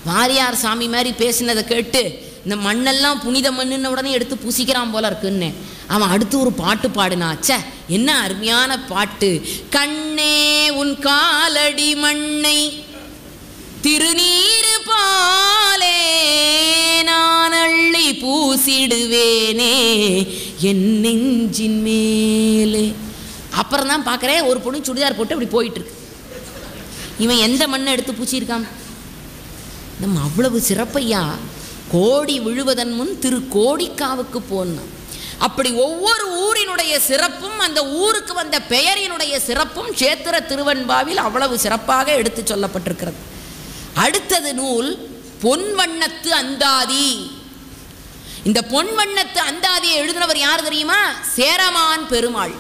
வாரியார் சாமி மாதிரி பேசினதை கேட்டு இந்த மண்ணெல்லாம் புனித மண்ணுன்னு உடனே எடுத்து பூசிக்கிறான் போல இருக்குன்னு அவன் அடுத்து ஒரு பாட்டு பாடுனா. சே, என்ன அருமையான பாட்டு. கண்ணே உன் காலடி மண்ணை திருநீரு பாலே நான் அள்ளி பூசிடுவேனே என் நெஞ்சின் மேலே. அப்புறம் தான் பார்க்குறேன் ஒரு பொண்ணு சுடிதார் போட்டு அப்படி போயிட்டு இருக்கு. இவன் எந்த மண்ணை எடுத்து பூச்சிருக்கான்? நம்ம அவ்வளவு சிறப்பையா. கோடி விழுவதன் முன் திரு கோடிக்காவுக்கு போனான். அப்படி ஒவ்வொரு ஊரினுடைய சிறப்பும் அந்த ஊருக்கு வந்த பெயரினுடைய சிறப்பும் சேத்திர திருவெண்பாவில் அவ்வளவு சிறப்பாக எடுத்து சொல்லப்பட்டிருக்கிறது. அடுத்தது நூல் பொன்வண்ணத்து அந்தாதி. இந்த பொன்வண்ணத்து அந்தாதியை எழுதினவர் யார் தெரியுமா? சேரமான் பெருமாள்.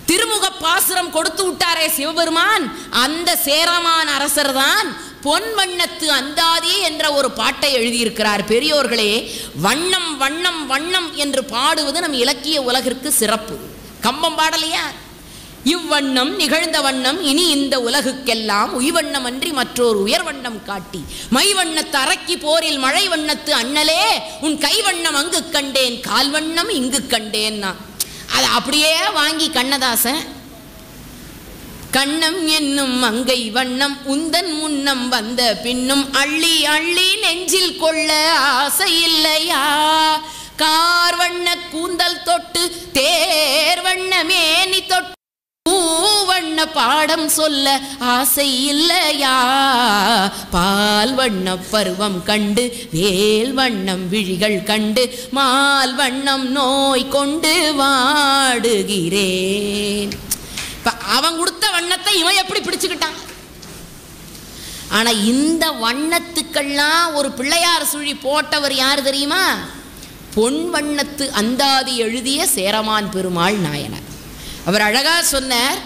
திருமுக பாசுரம் கொடுத்து விட்டாரே சிவபெருமான், அந்த சேரமான் அரசர் தான் பொன்வண்ணத்து அந்தாதி என்ற ஒரு பாட்டை எழுதியிருக்கிறார். பெரியோர்களே, வண்ணம் வண்ணம் வண்ணம் என்று பாடுவது நம் இலக்கிய உலகிற்கு சிறப்பு. கம்பம் பாடலையா? இவ்வண்ணம் நிகழ்ந்த வண்ணம் இனி இந்த உலகுக்கெல்லாம் உய்வண்ணம் அன்றி மற்றொரு உயர்வண்ணம் காட்டி மைவண்ணத்து அரக்கி போரில் மழை வண்ணத்து அண்ணலே உன் கைவண்ணம் அங்கு கண்டேன் கால்வண்ணம் இங்கு கண்டேன்னா. அதை அப்படியே வாங்கி கண்ணதாசன் கண்ணம் என்னும் மங்கை வண்ணம் உந்தன் முன்னம் வந்த பின்னும் அள்ளி அள்ளி நெஞ்சில் கொள்ள ஆசை இல்லையா, கார்வண்ண கூந்தல் தொட்டு தேர்வண்ண மேனி தொட்டு பூவண்ண பாடம் சொல்ல ஆசை இல்லையா, பால் வண்ண பருவம் கண்டு வேல் வண்ணம் விழிகள் கண்டு மால் வண்ணம் நோய் கொண்டு வாடுகிறேன். அவன் கொடுத்த வண்ணத்தை இவன் எப்படி பிடிச்சுக்கிட்டான்? ஆனா இந்த வண்ணத்துக்கெல்லாம் ஒரு பிள்ளையார் சுழி போட்டவர் யார் தெரியுமா? பொன் வண்ணத்து அந்தாதி எழுதிய சேரமான் பெருமாள் நாயனார். அவர் அழகா சொன்னார்.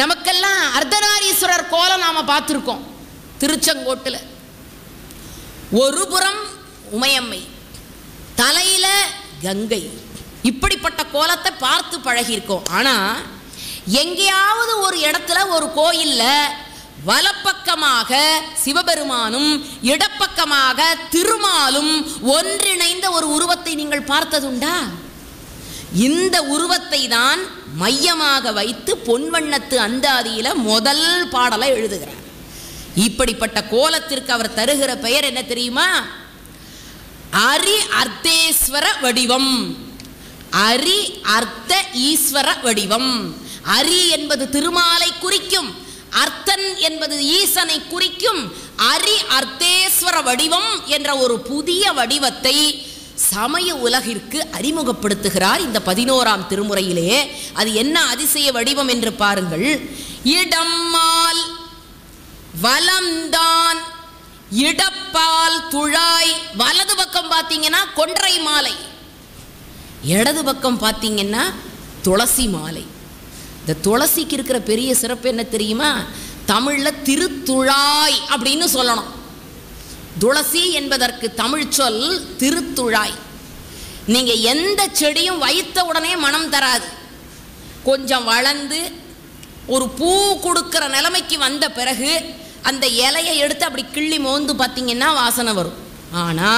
நமக்கெல்லாம் அர்த்தநாரீஸ்வரர் கோலம் நாம பார்த்துருக்கோம் திருச்செங்கோட்டில். ஒரு புறம் உமையம்மை, தலையில கங்கை, இப்படிப்பட்ட கோலத்தை பார்த்து பழகியிருக்கோம். ஆனா எங்கேயாவது ஒரு இடத்துல ஒரு கோயில்ல வலப்பக்கமாக சிவபெருமானும் இடப்பக்கமாக திருமாலும் ஒன்றிணைந்த ஒரு உருவத்தை நீங்கள் பார்த்ததுண்டா? இந்த உருவத்தை தான் மையமாக வைத்து பொன்வண்ணத்து அந்தாதியில முதல் பாடலை எழுதுகிறார். இப்படிப்பட்ட கோலத்திற்கு அவர் தருகிற பெயர் என்ன தெரியுமா? அரி அர்த்தேஸ்வர வடிவம். அரி அர்த்த ஈஸ்வர வடிவம். அரி என்பது திருமாலை குறிக்கும், அர்த்தன் என்பது ஈசனை குறிக்கும். அரி அர்த்தேஸ்வர வடிவம் என்ற ஒரு புதிய வடிவத்தை சமய உலகிற்கு அறிமுகப்படுத்துகிறார் இந்த 11ஆம் திருமுறையிலே. அது என்ன அதிசய வடிவம் என்று பாருங்கள். இடம்மால் வலம்தான் இடப்பால் துழாய். வலது பக்கம் பார்த்தீங்கன்னா கொன்றை மாலை, இடது பக்கம் பார்த்தீங்கன்னா துளசி மாலை. இந்த துளசிக்கு இருக்கிற பெரிய சிறப்பு என்ன தெரியுமா? தமிழ்ல திருத்துழாய் அப்படின்னு சொல்லணும். துளசி என்பதற்கு தமிழ் சொல் திருத்துழாய். நீங்க எந்த செடியும் வைத்த உடனே மனம் தராது. கொஞ்சம் வளர்ந்து ஒரு பூ கொடுக்கிற நிலைமைக்கு வந்த பிறகு அந்த இலையை எடுத்து அப்படி கிள்ளி மோந்து பார்த்தீங்கன்னா வாசனை வரும். ஆனா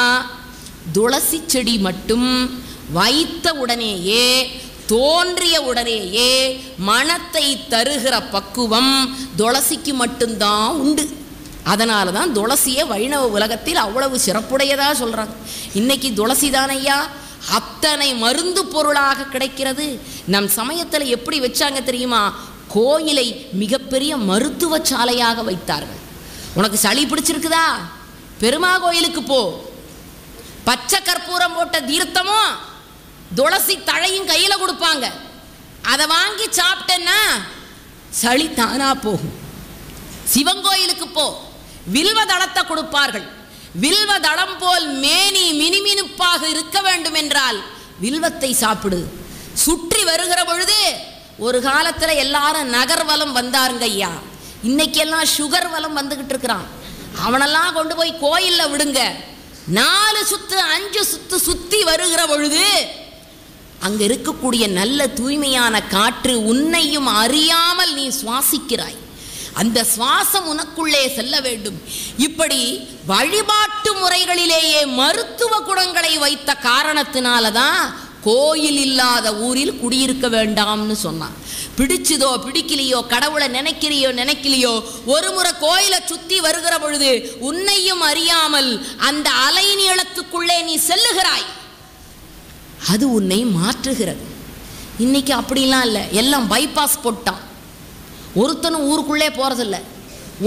துளசி செடி மட்டும் வைத்த உடனேயே தோன்றிய உடனேயே மனத்தை தருகிற பக்குவம் துளசிக்கு மட்டும்தான் உண்டு. அதனால தான் துளசியை வைணவ உலகத்தில் அவ்வளவு சிறப்புடையதாக சொல்கிறாங்க. இன்னைக்கு துளசி தானையா அத்தனை மருந்து பொருளாக கிடைக்கிறது. நம் சமயத்தில் எப்படி வச்சாங்க தெரியுமா? கோயிலை மிகப்பெரிய மருத்துவ சாலையாக வைத்தார்கள். உனக்கு சளி பிடிச்சிருக்குதா? பெருமா கோயிலுக்கு போ. பச்சை கற்பூரம் போட்ட தீர்த்தமும் துளசி தழையும் கையில் கொடுப்பாங்க. அதை வாங்கி சாப்பிட்டேன்னா சளி தானா போகும். சிவங்கோயிலுக்கு போ, வில்வ தளத்தை கொடுப்பார்கள். வில்வ தளம் போல் மேனி மினுமினுப்பாக இருக்க வேண்டும் என்றால் வில்வத்தை சாப்பிடு. சுற்றி வருகிற பொழுது, ஒரு காலத்தில் எல்லாரும் நகர்வலம் வந்தாருங்க ஐயா, இன்னைக்கெல்லாம் சுகர் வலம் வந்துகிட்டு இருக்கிறான். அவனெல்லாம் கொண்டு போய் கோயிலில் விடுங்க. 4 சுத்து 5 சுத்து சுத்தி வருகிற பொழுது அங்க இருக்கக்கூடிய நல்ல தூய்மையான காற்று உன்னையும் அறியாமல் நீ சுவாசிக்கிறாய். அந்த சுவாசம் உனக்குள்ளே செல்ல வேண்டும். இப்படி வழிபாட்டு முறைகளிலேயே மருத்துவ குணங்களை வைத்த காரணத்தினாலதான் கோயில் இல்லாத ஊரில் குடியிருக்க வேண்டாம்னு சொன்னான். பிடிச்சதோ பிடிக்கலையோ, கடவுளை நினைக்கலையோ, ஒரு முறை கோயிலை சுத்தி வருகிற பொழுது உன்னையும் அறியாமல் அந்த அலை நீளத்துக்குள்ளே நீ செல்லுகிறாய். அது உன்னை மாற்றுகிறது. இன்னைக்கு அப்படிலாம் இல்லை, எல்லாம் பைபாஸ் போட்டான். ஒருத்தனும் ஊருக்குள்ளே போறதில்லை.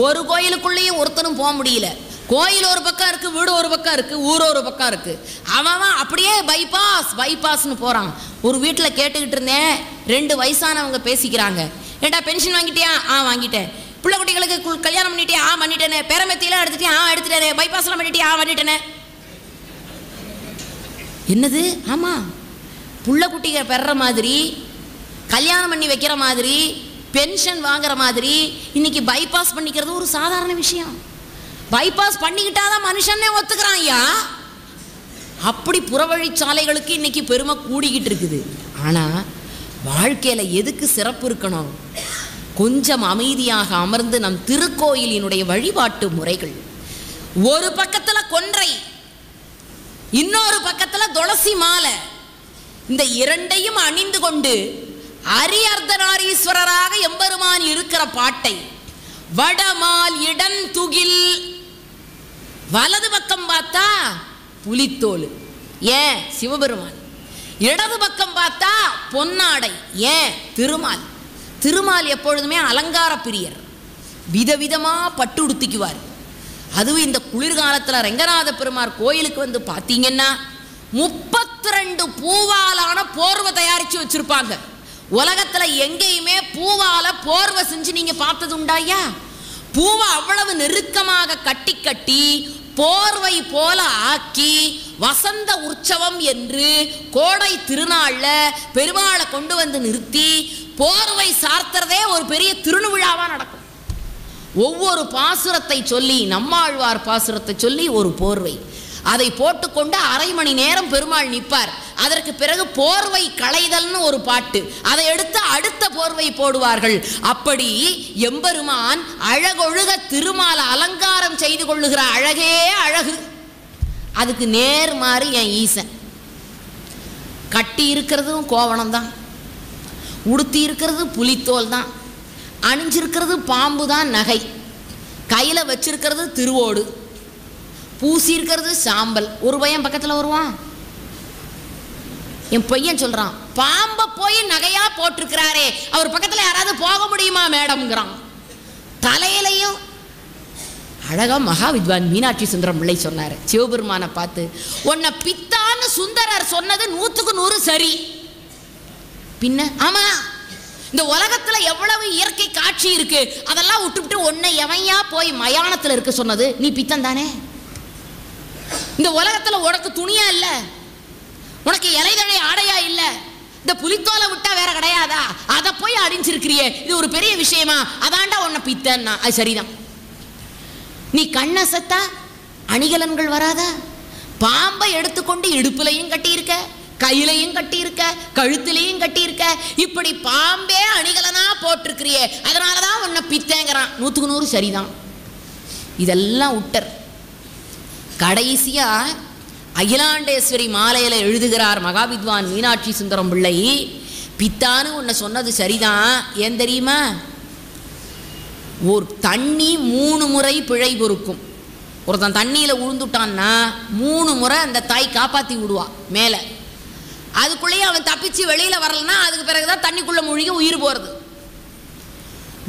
ஒரு கோயிலுக்குள்ளேயும் ஒருத்தனும் போக முடியல. கோயில் ஒரு பக்கம் இருக்கு, வீடு ஒரு பக்கம் இருக்கு, ஊர் ஒரு பக்கம் இருக்கு. அவன் அப்படியே பைபாஸ்னு போறான். ஒரு வீட்டில் கேட்டுக்கிட்டு இருந்தேன், 2 வயசானவங்க பேசிக்கிறாங்க. ஏண்டா பென்ஷன் வாங்கிட்டியா? வாங்கிட்டேன். பிள்ளை குட்டிகளுக்கு கல்யாணம் பண்ணிட்டியா? பண்ணிட்டேனே. பேரம்பத்தியெல்லாம் எடுத்துட்டியா? எடுத்துட்டேனே. பைபாஸ்லாம் பண்ணிட்டியா? பண்ணிட்டேனே. என்னது? ஆமாம், புள்ள குட்டிக பெற மாதிரி, கல்யாணம் பண்ணி வைக்கிற மாதிரி, பென்ஷன் வாங்குற மாதிரி இன்னைக்கு பைபாஸ் பண்ணிக்கிறது ஒரு சாதாரண விஷயம். பைபாஸ் பண்ணிக்கிட்டாதான் மனுஷனே ஒத்துக்கிறான் ஐயா. அப்படி புறவழிச்சாலைகளுக்கு இன்னைக்கு பெருமை கூடிக்கிட்டு இருக்குது. ஆனால் வாழ்க்கையில் எதுக்கு சிறப்பு இருக்கணும்? கொஞ்சம் அமைதியாக அமர்ந்து நம் திருக்கோயிலினுடைய வழிபாட்டு முறைகள். ஒரு பக்கத்தில் கொன்றை, இன்னொரு பக்கத்தில் துளசி மாலை. இந்த இரண்டையும் அணிந்து கொண்டு அரியர்த்தநாரீஸ்வரராக எம்பெருமான் இருக்கிற பாட்டை, வடமால் இடன் துகில், வலது பக்கம் பார்த்தா புலித்தோல், ஏன் சிவபெருமான். இடது பக்கம் பார்த்தா பொன்னாடை, ஏன் திருமால். திருமால் எப்பொழுதுமே அலங்கார பிரியர், விதவிதமாக பட்டு உடுத்திக்குவார். அதுவும் இந்த குளிர்காலத்தில் ரெங்கநாத பெருமாள் கோயிலுக்கு வந்து பார்த்தீங்கன்னா 32 பூவாலான போர்வை தயாரித்து வச்சிருப்பாங்க. உலகத்தில் எங்கேயுமே பூவால போர்வை செஞ்சு நீங்க பார்த்தது உண்டாயா? பூவை அவ்வளவு நெருக்கமாக கட்டி கட்டி போர்வை போல ஆக்கி வசந்த உற்சவம் என்று கோடை திருநாள்ல பெருமாளை கொண்டு வந்து நிறுத்தி போர்வை சார்த்துறதே ஒரு பெரிய திருவிழாவா நடக்கும். ஒவ்வொரு பாசுரத்தை சொல்லி, நம்மாழ்வார் பாசுரத்தை சொல்லி ஒரு போர்வை, அதை போட்டுக்கொண்டு 1/2 மணி நேரம் பெருமாள் நிற்பார். அதற்கு பிறகு போர்வை களைதல்னு ஒரு பாட்டு, அதை எடுத்து அடுத்த போர்வை போடுவார்கள். அப்படி எம்பெருமான் அழகொழுக திருமால அலங்காரம் செய்து கொள்ளுகிற அழகே அழகு. அதுக்கு நேர் மாறி என் ஈசன். கட்டி இருக்கிறதும் கோவணம் தான், உடுத்தி இருக்கிறது புலித்தோல் தான், அணிஞ்சிருக்கிறது பாம்பு தான் நகை, கையில் வச்சிருக்கிறது திருவோடு, பூசி இருக்கிறது சாம்பல். ஒரு பையன் பக்கத்தில் வருவான், என் பையன் சொல்றான், பாம்பை போய் நகையா போட்டிருக்கிறாரே, அவர் பக்கத்தில் யாராவது போக முடியுமா மேடம்ங்கிறான். தலையிலையும் அழகா மகா வித்வான் மீனாட்சி சுந்தரம் பிள்ளை சொன்னார் சிவபெருமானை பார்த்து, உன்னை பித்தான்னு சுந்தரர் சொன்னது 100க்கு 100 சரி. பின்ன ஆமா, இந்த உலகத்துல எவ்வளவு இயற்கை காட்சி இருக்கு, அதெல்லாம் விட்டுவிட்டு உன்னை எவையா போய் மயானத்தில் இருக்க சொன்னது? நீ பித்தன் தானே. இந்த உலகத்துல உனக்கு துணியா இல்ல, உனக்கு இலைதழை ஆடையா இல்ல, இந்த புலித்தோலை விட்டா வேற கிடையாதா? அதை போய் அடிஞ்சிருக்கிறியே, இது ஒரு பெரிய விஷயமா? அதாண்டா உன்னை பித்தன்னா. அது சரிதான். நீ கண்ணசத்தா அணிகலன்கள் வராதா? பாம்பை எடுத்துக்கொண்டு இடுப்புலையும் கட்டியிருக்க, கையிலையும் கட்டியிருக்க, கழுத்திலையும் கட்டியிருக்க, இப்படி பாம்பே அணிகலனா போட்டிருக்கிறியே, அதனாலதான் உன்னை பித்தேங்கிறான். 100க்கு 100 சரிதான். இதெல்லாம் உட்டர். கடைசியா அகிலாண்டேஸ்வரி மாலையில எழுதுகிறார் மகாவித்வான் மீனாட்சி சுந்தரம் பிள்ளை, பித்தான்னு உன்னை சொன்னது சரிதான். ஏன் தெரியுமா? ஒரு தண்ணி 3 முறை பிழை பொறுக்கும். ஒருத்தன் தண்ணியில் விழுந்துட்டான்னா 3 முறை அந்த தாய் காப்பாற்றி விடுவா மேலே. அதுக்குள்ளேயே அவன் தப்பிச்சு வெளியில் வரலன்னா அதுக்கு பிறகுதான் தண்ணிக்குள்ளே மூழ்கி உயிர் போகிறது.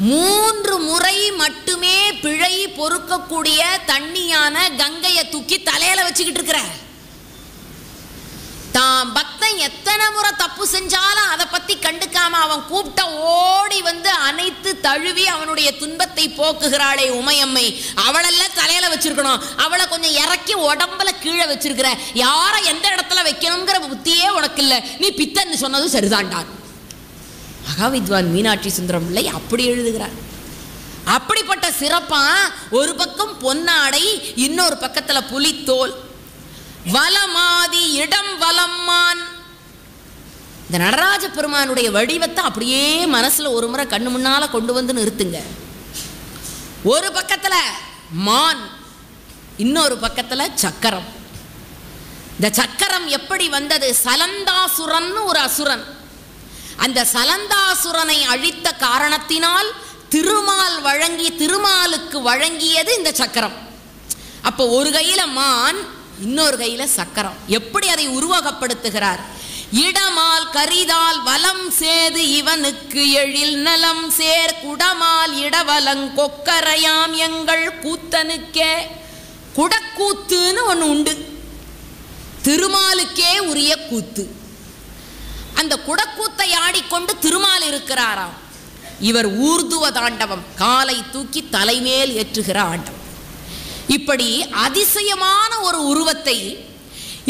3 முறை மட்டுமே பிழை பொறுக்கக்கூடிய தண்ணியான கங்கையை தூக்கி தலையில் வச்சுக்கிட்டு இருக்கிற தான் பக்தன் எத்தனை முறை தப்பு செஞ்சாலும் அதை பத்தி கண்டுக்காம அவன் கூப்பிட்ட ஓடி வந்து அனைத்து தழுவி அவனுடைய துன்பத்தை போக்குகிறாளே உமையம்மை, அவளெல்லாம் தலையில வச்சிருக்கணும். அவளை கொஞ்சம் இறக்கி உடம்புல கீழே வச்சிருக்கிற. யாரை எந்த இடத்துல வைக்கணுங்கிற புத்தியே உனக்கு இல்லை, நீ பித்தன்னு சொன்னது சரிதான்டான். மகாவித்வான் மீனாட்சி சுந்தரம் பிள்ளை அப்படி எழுதுகிறார். அப்படிப்பட்ட சிறப்பா ஒரு பக்கம் பொன்னாடை, இன்னொரு பக்கத்துல புலித்தோல், வலமாதி இடம் வலம்மான். இந்த நடராஜ பெருமானுடைய வடிவத்தை அப்படியே மனசுல ஒரு முறை கண்ணு முன்னால கொண்டு வந்து நிறுத்துங்க. ஒரு பக்கத்துல மான், இன்னொரு பக்கத்துல சக்கரம். இந்த சக்கரம் எப்படி வந்தது? சலந்தாசுரன் ஒரு அசுரன். அந்த சலந்தாசுரனை அழித்த காரணத்தினால் திருமாலுக்கு வழங்கியது இந்த சக்கரம். அப்போ ஒரு கையில மான், இன்னொரு கையில சக்கரம். எப்படி அதை உருவகப்படுத்துகிறார்? இடமால் கரிதால் வலம் சேது இவனுக்கு எழில் நலம் சேர் குடமால் இடவலங் கொக்கரையாம் எங்கள் கூத்தனுக்கே. குடக்கூத்துன்னு ஒன்று உண்டு, திருமாலுக்கே உரிய கூத்து. அந்த குடக்கூத்தை ஆடிக்கொண்டு திருமால் இருக்கிறாராம். இவர் ஊர்துவ தாண்டவம், காலை தூக்கி தலைமேல் ஏற்றுகிற ஆண்டவம். இப்படி அதிசயமான ஒரு உருவத்தை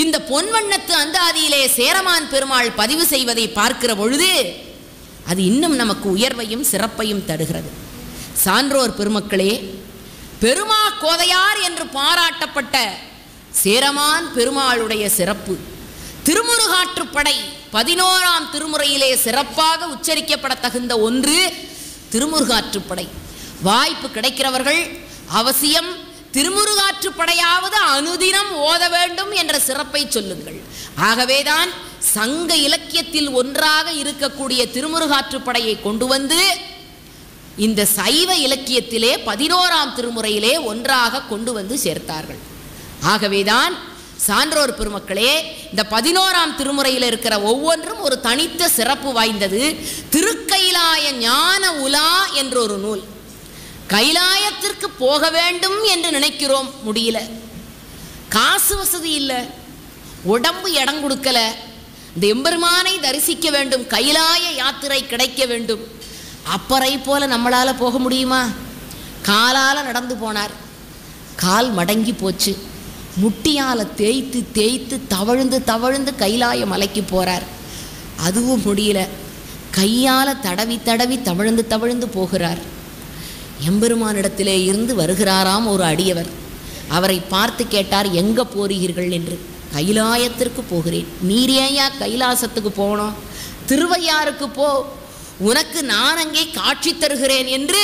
இந்த பொன்வண்ணத்து அந்தாதியிலே சேரமான் பெருமாள் பதிவு செய்வதை பார்க்கிற பொழுது அது இன்னும் நமக்கு உயர்வையும் சிறப்பையும் தருகிறது. சான்றோர் பெருமக்களே, பெருமா கோதையார் என்று பாராட்டப்பட்ட சேரமான் பெருமாளுடைய சிறப்பு, திருமுருகாற்றுப்படை 11ஆம் திருமுறையிலே சிறப்பாக உச்சரிக்கப்பட தகுந்த ஒன்று திருமுருகாற்றுப்படை. வாய்ப்பு கிடைக்கிறவர்கள் அவசியம் திருமுருகாற்றுப்படையாவது அனுதினம் ஓத வேண்டும் என்ற சிறப்பை சொல்லுங்கள். ஆகவேதான் சங்க இலக்கியத்தில் ஒன்றாக இருக்கக்கூடிய திருமுருகாற்றுப்படையை கொண்டு வந்து இந்த சைவ இலக்கியத்திலே 11ஆம் திருமுறையிலே ஒன்றாக கொண்டு வந்து சேர்த்தார்கள். ஆகவேதான் சான்றோர் பெருமக்களே, இந்த 11ஆம் திருமுறையில் இருக்கிற ஒவ்வொன்றும் ஒரு தனித்த சிறப்பு வாய்ந்தது. திருக்கைலாய ஞான உலா என்ற ஒரு நூல். கைலாயத்திற்கு போக வேண்டும் என்று நினைக்கிறோம், முடியல, காசு வசதி இல்லை, உடம்பு இடம் கொடுக்கல, இந்த எம்பெருமானை தரிசிக்க வேண்டும், கைலாய யாத்திரை கிடைக்க வேண்டும். அப்பறை போல நம்மளால போக முடியுமா? காலால நடந்து போனார், கால் மடங்கி போச்சு, முட்டியால் தேய்த்து தேய்த்து தவழ்ந்து தவழ்ந்து கைலாய மலைக்கு போகிறார். அதுவும் முடியல, கையால் தடவி தடவி தவழ்ந்து தவழ்ந்து போகிறார். எம்பெருமானிடத்திலே இருந்து வருகிறாராம் ஒரு அடியவர். அவரை பார்த்து கேட்டார், எங்கே போகிறீர்கள் என்று. கைலாயத்திற்கு போகிறேன். நீர் ஏயா கைலாசத்துக்கு போனோம்? திருவையாறுக்கு போ, உனக்கு நான் அங்கே காட்சி தருகிறேன் என்று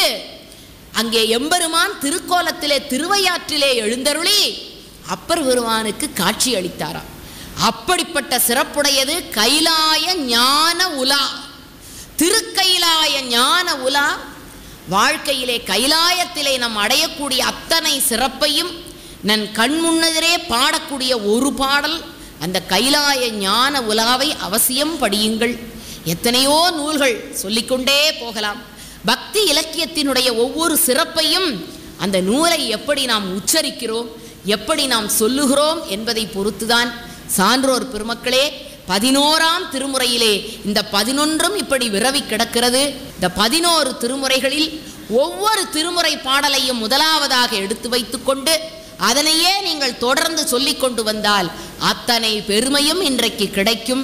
அங்கே எம்பெருமான் திருக்கோலத்திலே திருவையாற்றிலே எழுந்தருளி அப்பர் பெருமானுக்கு காட்சி அளித்தாராம். அப்படிப்பட்ட சிறப்புடையது கைலாய ஞான உலா, திருக்கைலாய ஞான உலா. வாழ்க்கையிலே கைலாயத்திலே நாம் அடையக்கூடிய அத்தனை சிறப்பையும் நன் கண் முன்னதே பாடக்கூடிய ஒரு பாடல் அந்த கைலாய ஞான உலாவை அவசியம் படியுங்கள். எத்தனையோ நூல்கள் சொல்லிக்கொண்டே போகலாம். பக்தி இலக்கியத்தினுடைய ஒவ்வொரு சிறப்பையும் அந்த நூலை எப்படி நாம் உச்சரிக்கிறோம், எப்படி நாம் சொல்லுகிறோம் என்பதை பொறுத்துதான். சான்றோர் பெருமக்களே, 11ஆம் திருமுறையிலே இந்த 11ம் இப்படி விரவி கிடக்கிறது. இந்த 11 திருமுறைகளில் ஒவ்வொரு திருமுறை பாடலையும் முதலாவதாக எடுத்து வைத்துக்கொண்டு அதனையே நீங்கள் தொடர்ந்து சொல்லிக் கொண்டு வந்தால் அத்தனை பெருமையும் இன்றைக்கு கிடைக்கும்.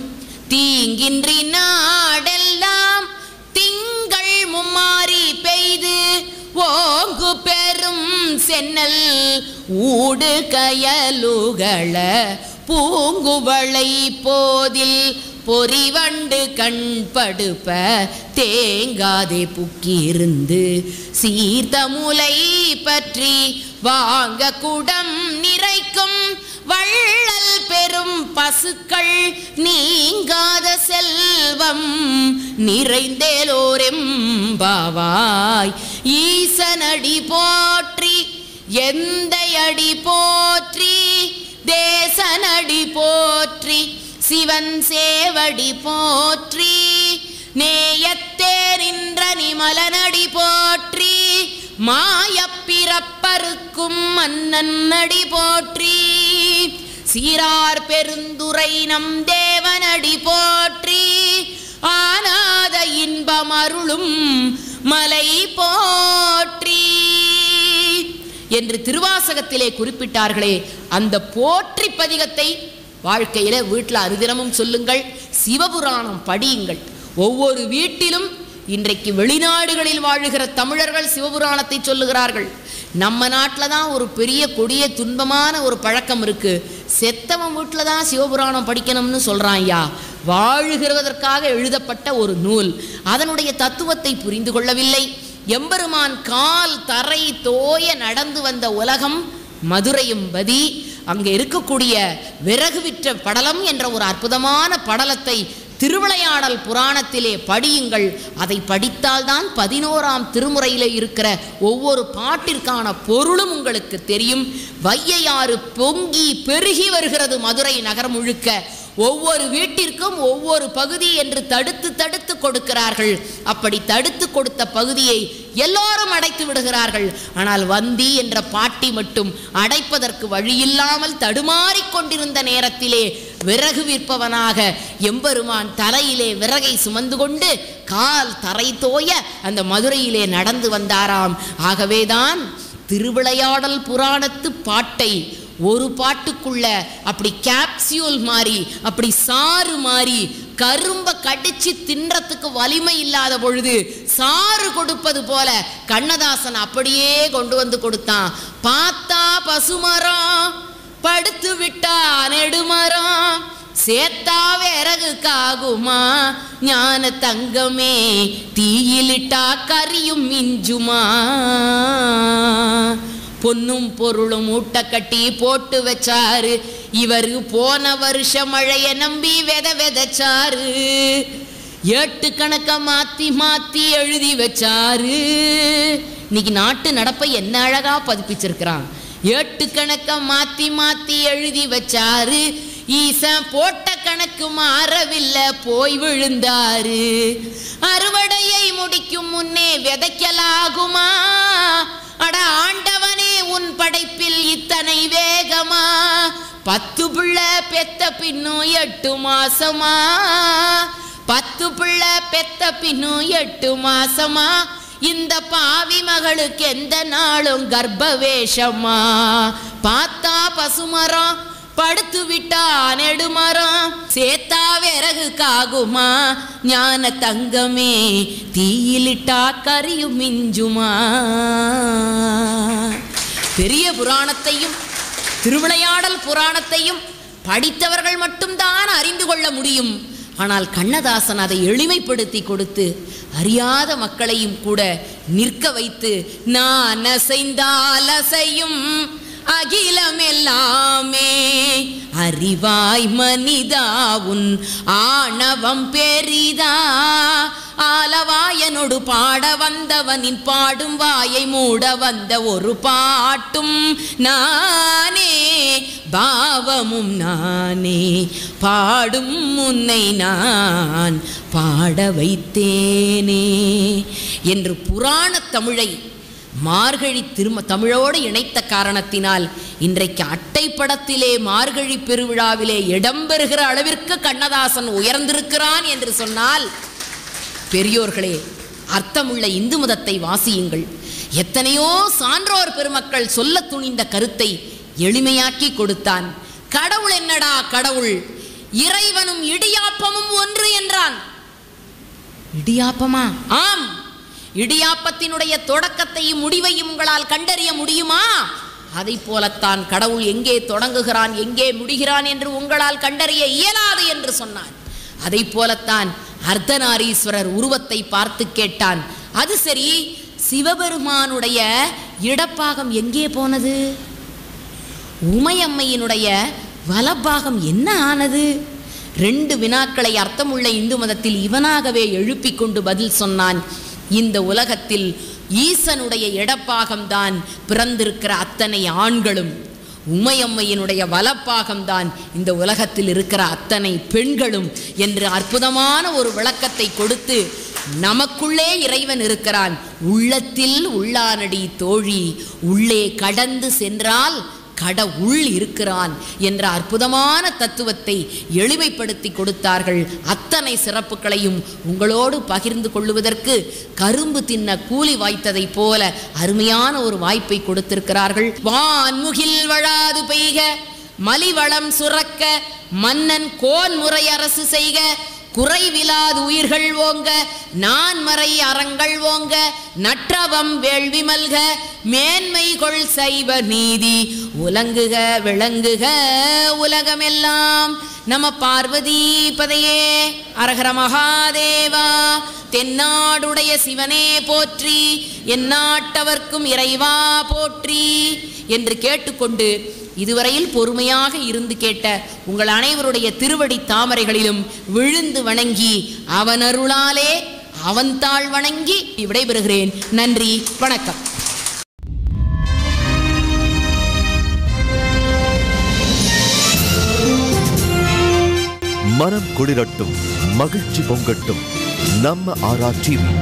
தீங்கின்றி நாடெல்லாம் திங்கள் மும்மாறி பெய்து ஓங்கு பெரும் சென்னல் ஊடு கயலுகள பூங்குவளை போதில் பொறிவண்டு கண்படுப்ப தேங்காதே புக்கிருந்து சீர்த்த முலை பற்றி வாங்க குடம் நிறைக்கும் வள்ளல் பெரும் பசுக்கள் நீங்காத செல்வம் நிறைந்தேலோரெம்பாவாய். ஈசனடி போற்றி எந்தையடி போற்றி தேசனடி போற்றி சிவன் சேவடி போற்றி நேயத்தே நின்ற நிமலனடி போற்றி மாயப்பிறப்பருக்கும் மன்னன் அடி போற்றி சீரார் பெருந்துரை நம் தேவனடி போற்றி, ஆனாத இன்பம் அருளும் மலை போற்றி என்று திருவாசகத்திலே குறிப்பிட்டார்களே, அந்த போற்றி பதிகத்தை வாழ்க்கையில வீட்டில் அனுதினமும் சொல்லுங்கள். சிவபுராணம் படியுங்கள். ஒவ்வொரு வீட்டிலும் இன்றைக்கு வெளிநாடுகளில் வாழுகிற தமிழர்கள் சிவபுராணத்தை சொல்லுகிறார்கள். நம்ம நாட்டில் தான் ஒரு பெரிய கொடிய துன்பமான ஒரு பழக்கம் இருக்கு. செத்தவன் வீட்டில் தான் சிவபுராணம் படிக்கணும்னு சொல்றான். ஐயா, வாழுகிறதற்காக எழுதப்பட்ட ஒரு நூல், அதனுடைய தத்துவத்தை புரிந்து கொள்ளவில்லை. எம்பெருமான் கால் தரை தோய நடந்து வந்த உலகம் மதுரையும் பதி. அங்கே இருக்கக்கூடிய விறகு விற்ற படலம் என்ற ஒரு அற்புதமான படலத்தை திருவிளையாடல் புராணத்திலே படியுங்கள். அதை படித்தால்தான் 11ஆம் திருமுறையிலே இருக்கிற ஒவ்வொரு பாட்டிற்கான பொருளும் உங்களுக்கு தெரியும். வையையாறு பொங்கி பெருகி வருகிறது மதுரை நகரம் முழுக்க. ஒவ்வொரு வீட்டிற்கும் ஒவ்வொரு பகுதி என்று தடுத்து தடுத்து கொடுக்கிறார்கள். அப்படி தடுத்து கொடுத்த பகுதியை எல்லோரும் அடைத்து விடுகிறார்கள். ஆனால் வந்தி என்ற பாட்டி மட்டும் அடைப்பதற்கு வழியில்லாமல் தடுமாறிக்கொண்டிருந்த நேரத்திலே விறகு விற்பவனாக எம்பெருமான் தலையிலே விறகை சுமந்து கொண்டு கால் தரை தோய அந்த மதுரையிலே நடந்து வந்தாராம். ஆகவேதான் திருவிளையாடல் புராணத்து பாட்டை ஒரு பாட்டுக்குள்ள அப்படி கேப்சியூல் மாறி, அப்படி சாறு மாறி, கரும்பை கடிச்சு தின்றத்துக்கு வலிமை இல்லாத பொழுது சாறு கொடுப்பது போல கண்ணதாசன் அப்படியே கொண்டு வந்து கொடுத்தான். பார்த்தா பசுமரம், படுத்து விட்டா நெடுமரம், சேத்தா விறகுக்காகுமா ஞான தங்கமே, தீயிலிட்டா கரியும் மிஞ்சுமா, பொன்னும் பொருளும் மூட்டை கட்டி போட்டு வச்சாரு, இவரு போன வருஷம் மழைய நம்பி விதைச்சாரு, ஏட்டு கணக்க மாத்தி மாத்தி எழுதி வச்சாரு. இன்னைக்கு நாட்டு நடப்பை என்ன அழகா பதிப்பிச்சிருக்கிறான். ஏட்டு கணக்க மாத்தி மாத்தி எழுதி வச்சாரு, ஈசன் போட்ட கணக்கு மாறவில்லை போய் விழுந்தாரு, அறுவடையை முடிக்கும் முன்னே விதைக்கலாகுமா, அட ஆண்டவனே உன் படைப்பில் இத்தனை வேகமா, 10 பிள்ளை பெத்த பின்னும் 8 மாசமா, 10 பிள்ளை பெத்த பின்னும் 8 மாசமா, இந்த பாவி மகளுக்கு எந்த நாளும் கர்ப்பவேஷமா, பார்த்தா பசுமரம், படுத்து விட்டா நெடுமரம், சேத்தா விறகுக்காகுமா ஞான தங்கமே, தீயிலிட்டா கரியும் மிஞ்சுமா. பெரிய புராணத்தையும் திருவிளையாடல் புராணத்தையும் படித்தவர்கள் மட்டும்தான் அறிந்து கொள்ள முடியும். ஆனால் கண்ணதாசன் அதை எளிமைப்படுத்தி கொடுத்து அறியாத மக்களையும் கூட நிற்க வைத்து, நான் அசைந்தால் அசையும் அகிலம் எல்லாமே, அறிவாய் மனிதா உன் ஆணவம் பெரிதா, ஆலவாயனோடு பாட வந்தவனின் பாடும் வாயை மூட வந்த ஒரு பாட்டும் நானே, பாவமும் நானே, பாடும் முன்னை நான் பாட வைத்தேனே என்று புராண தமிழை மார்கழி தமிழோடு இணைத்த காரணத்தினால் இன்றைக்கு அட்டைப்படத்திலே மார்கழி பெருவிழாவிலே இடம்பெறுகிற அளவிற்கு கண்ணதாசன் உயர்ந்திருக்கிறான் என்று சொன்னால், பெரியோர்களே, அர்த்தமுள்ள இந்து மதத்தை வாசியுங்கள். எத்தனையோ சான்றோர் பெருமக்கள் சொல்ல துணிந்த கருத்தை எளிமையாக்கி கொடுத்தான். கடவுள் என்னடா கடவுள், இறைவனும் இடியாப்பமும் ஒன்று என்றான். இடியாப்பமா? ஆம். இடியாப்பத்தினுடைய தொடக்கத்தையும் முடிவையும் உங்களால் கண்டறிய முடியுமா? அதை போலத்தான் கடவுள் எங்கே தொடங்குகிறான் எங்கே முடிகிறான் என்று உங்களால் கண்டறிய இயலாது என்று சொன்னான். அதை போலத்தான் அர்த்தநாரீஸ்வரர் உருவத்தை பார்த்து கேட்டான். அது சரி, சிவபெருமானுடைய இடப்பாகம் எங்கே போனது? உமையம்மையினுடைய வலப்பாகம் என்ன ஆனது? 2 வினாக்களை அர்த்தமுள்ள இந்து மதத்தில் இவனாகவே எழுப்பிக் கொண்டு பதில் சொன்னான். இந்த உலகத்தில் ஈசனுடைய இடப்பாகம்தான் பிறந்திருக்கிற அத்தனை ஆண்களும், உமையம்மையினுடைய வலப்பாகம்தான் இந்த உலகத்தில் இருக்கிற அத்தனை பெண்களும் என்று அற்புதமான ஒரு விளக்கத்தை கொடுத்து, நமக்குள்ளே இறைவன் இருக்கிறான், உள்ளத்தில் உள்ளானடி தோழி, உள்ளே கடந்து சென்றால் கடவுள் இருக்கிறான் என்ற அற்புதமான தத்துவத்தை எளிமைப்படுத்தி கொடுத்தார்கள். அத்தனை சிறப்புகளையும் உங்களோடு பகிர்ந்து கொள்ளுவதற்கு கரும்பு தின்ன கூலி வாய்த்ததைப் போல அருமையான ஒரு வாய்ப்பை கொடுத்திருக்கிறார்கள். வான்முகில் வழாது பெய்க, மலிவளம் சுரக்க, மன்னன் கோன்முறை அரசு செய்க, குறைவிலாது உயிர்கள் ஓங்க, நான்மறை அறங்கள் ஓங்க, நற்றவம் வேள்வி மல்க, மேன்மை கொள் சைவ நீதி உலங்குக விளங்குக உலகமெல்லாம். நம பார்வதி பதையே. அரஹர மகாதேவா. தென்னாடுடைய சிவனே போற்றி, எந்நாட்டவர்க்கும் இறைவா போற்றி என்று கேட்டுக்கொண்டு இதுவரையில் பொறுமையாக இருந்து கேட்ட உங்கள் அனைவருடைய திருவடி தாமரைகளிலும் விழுந்து வணங்கி அவன் அருளாலே அவன் தாழ் வணங்கி விடைபெறுகிறேன். நன்றி, வணக்கம். மனம் குளிரட்டும், மகிழ்ச்சி பொங்கட்டும். நம்ம ஆரா டிவி.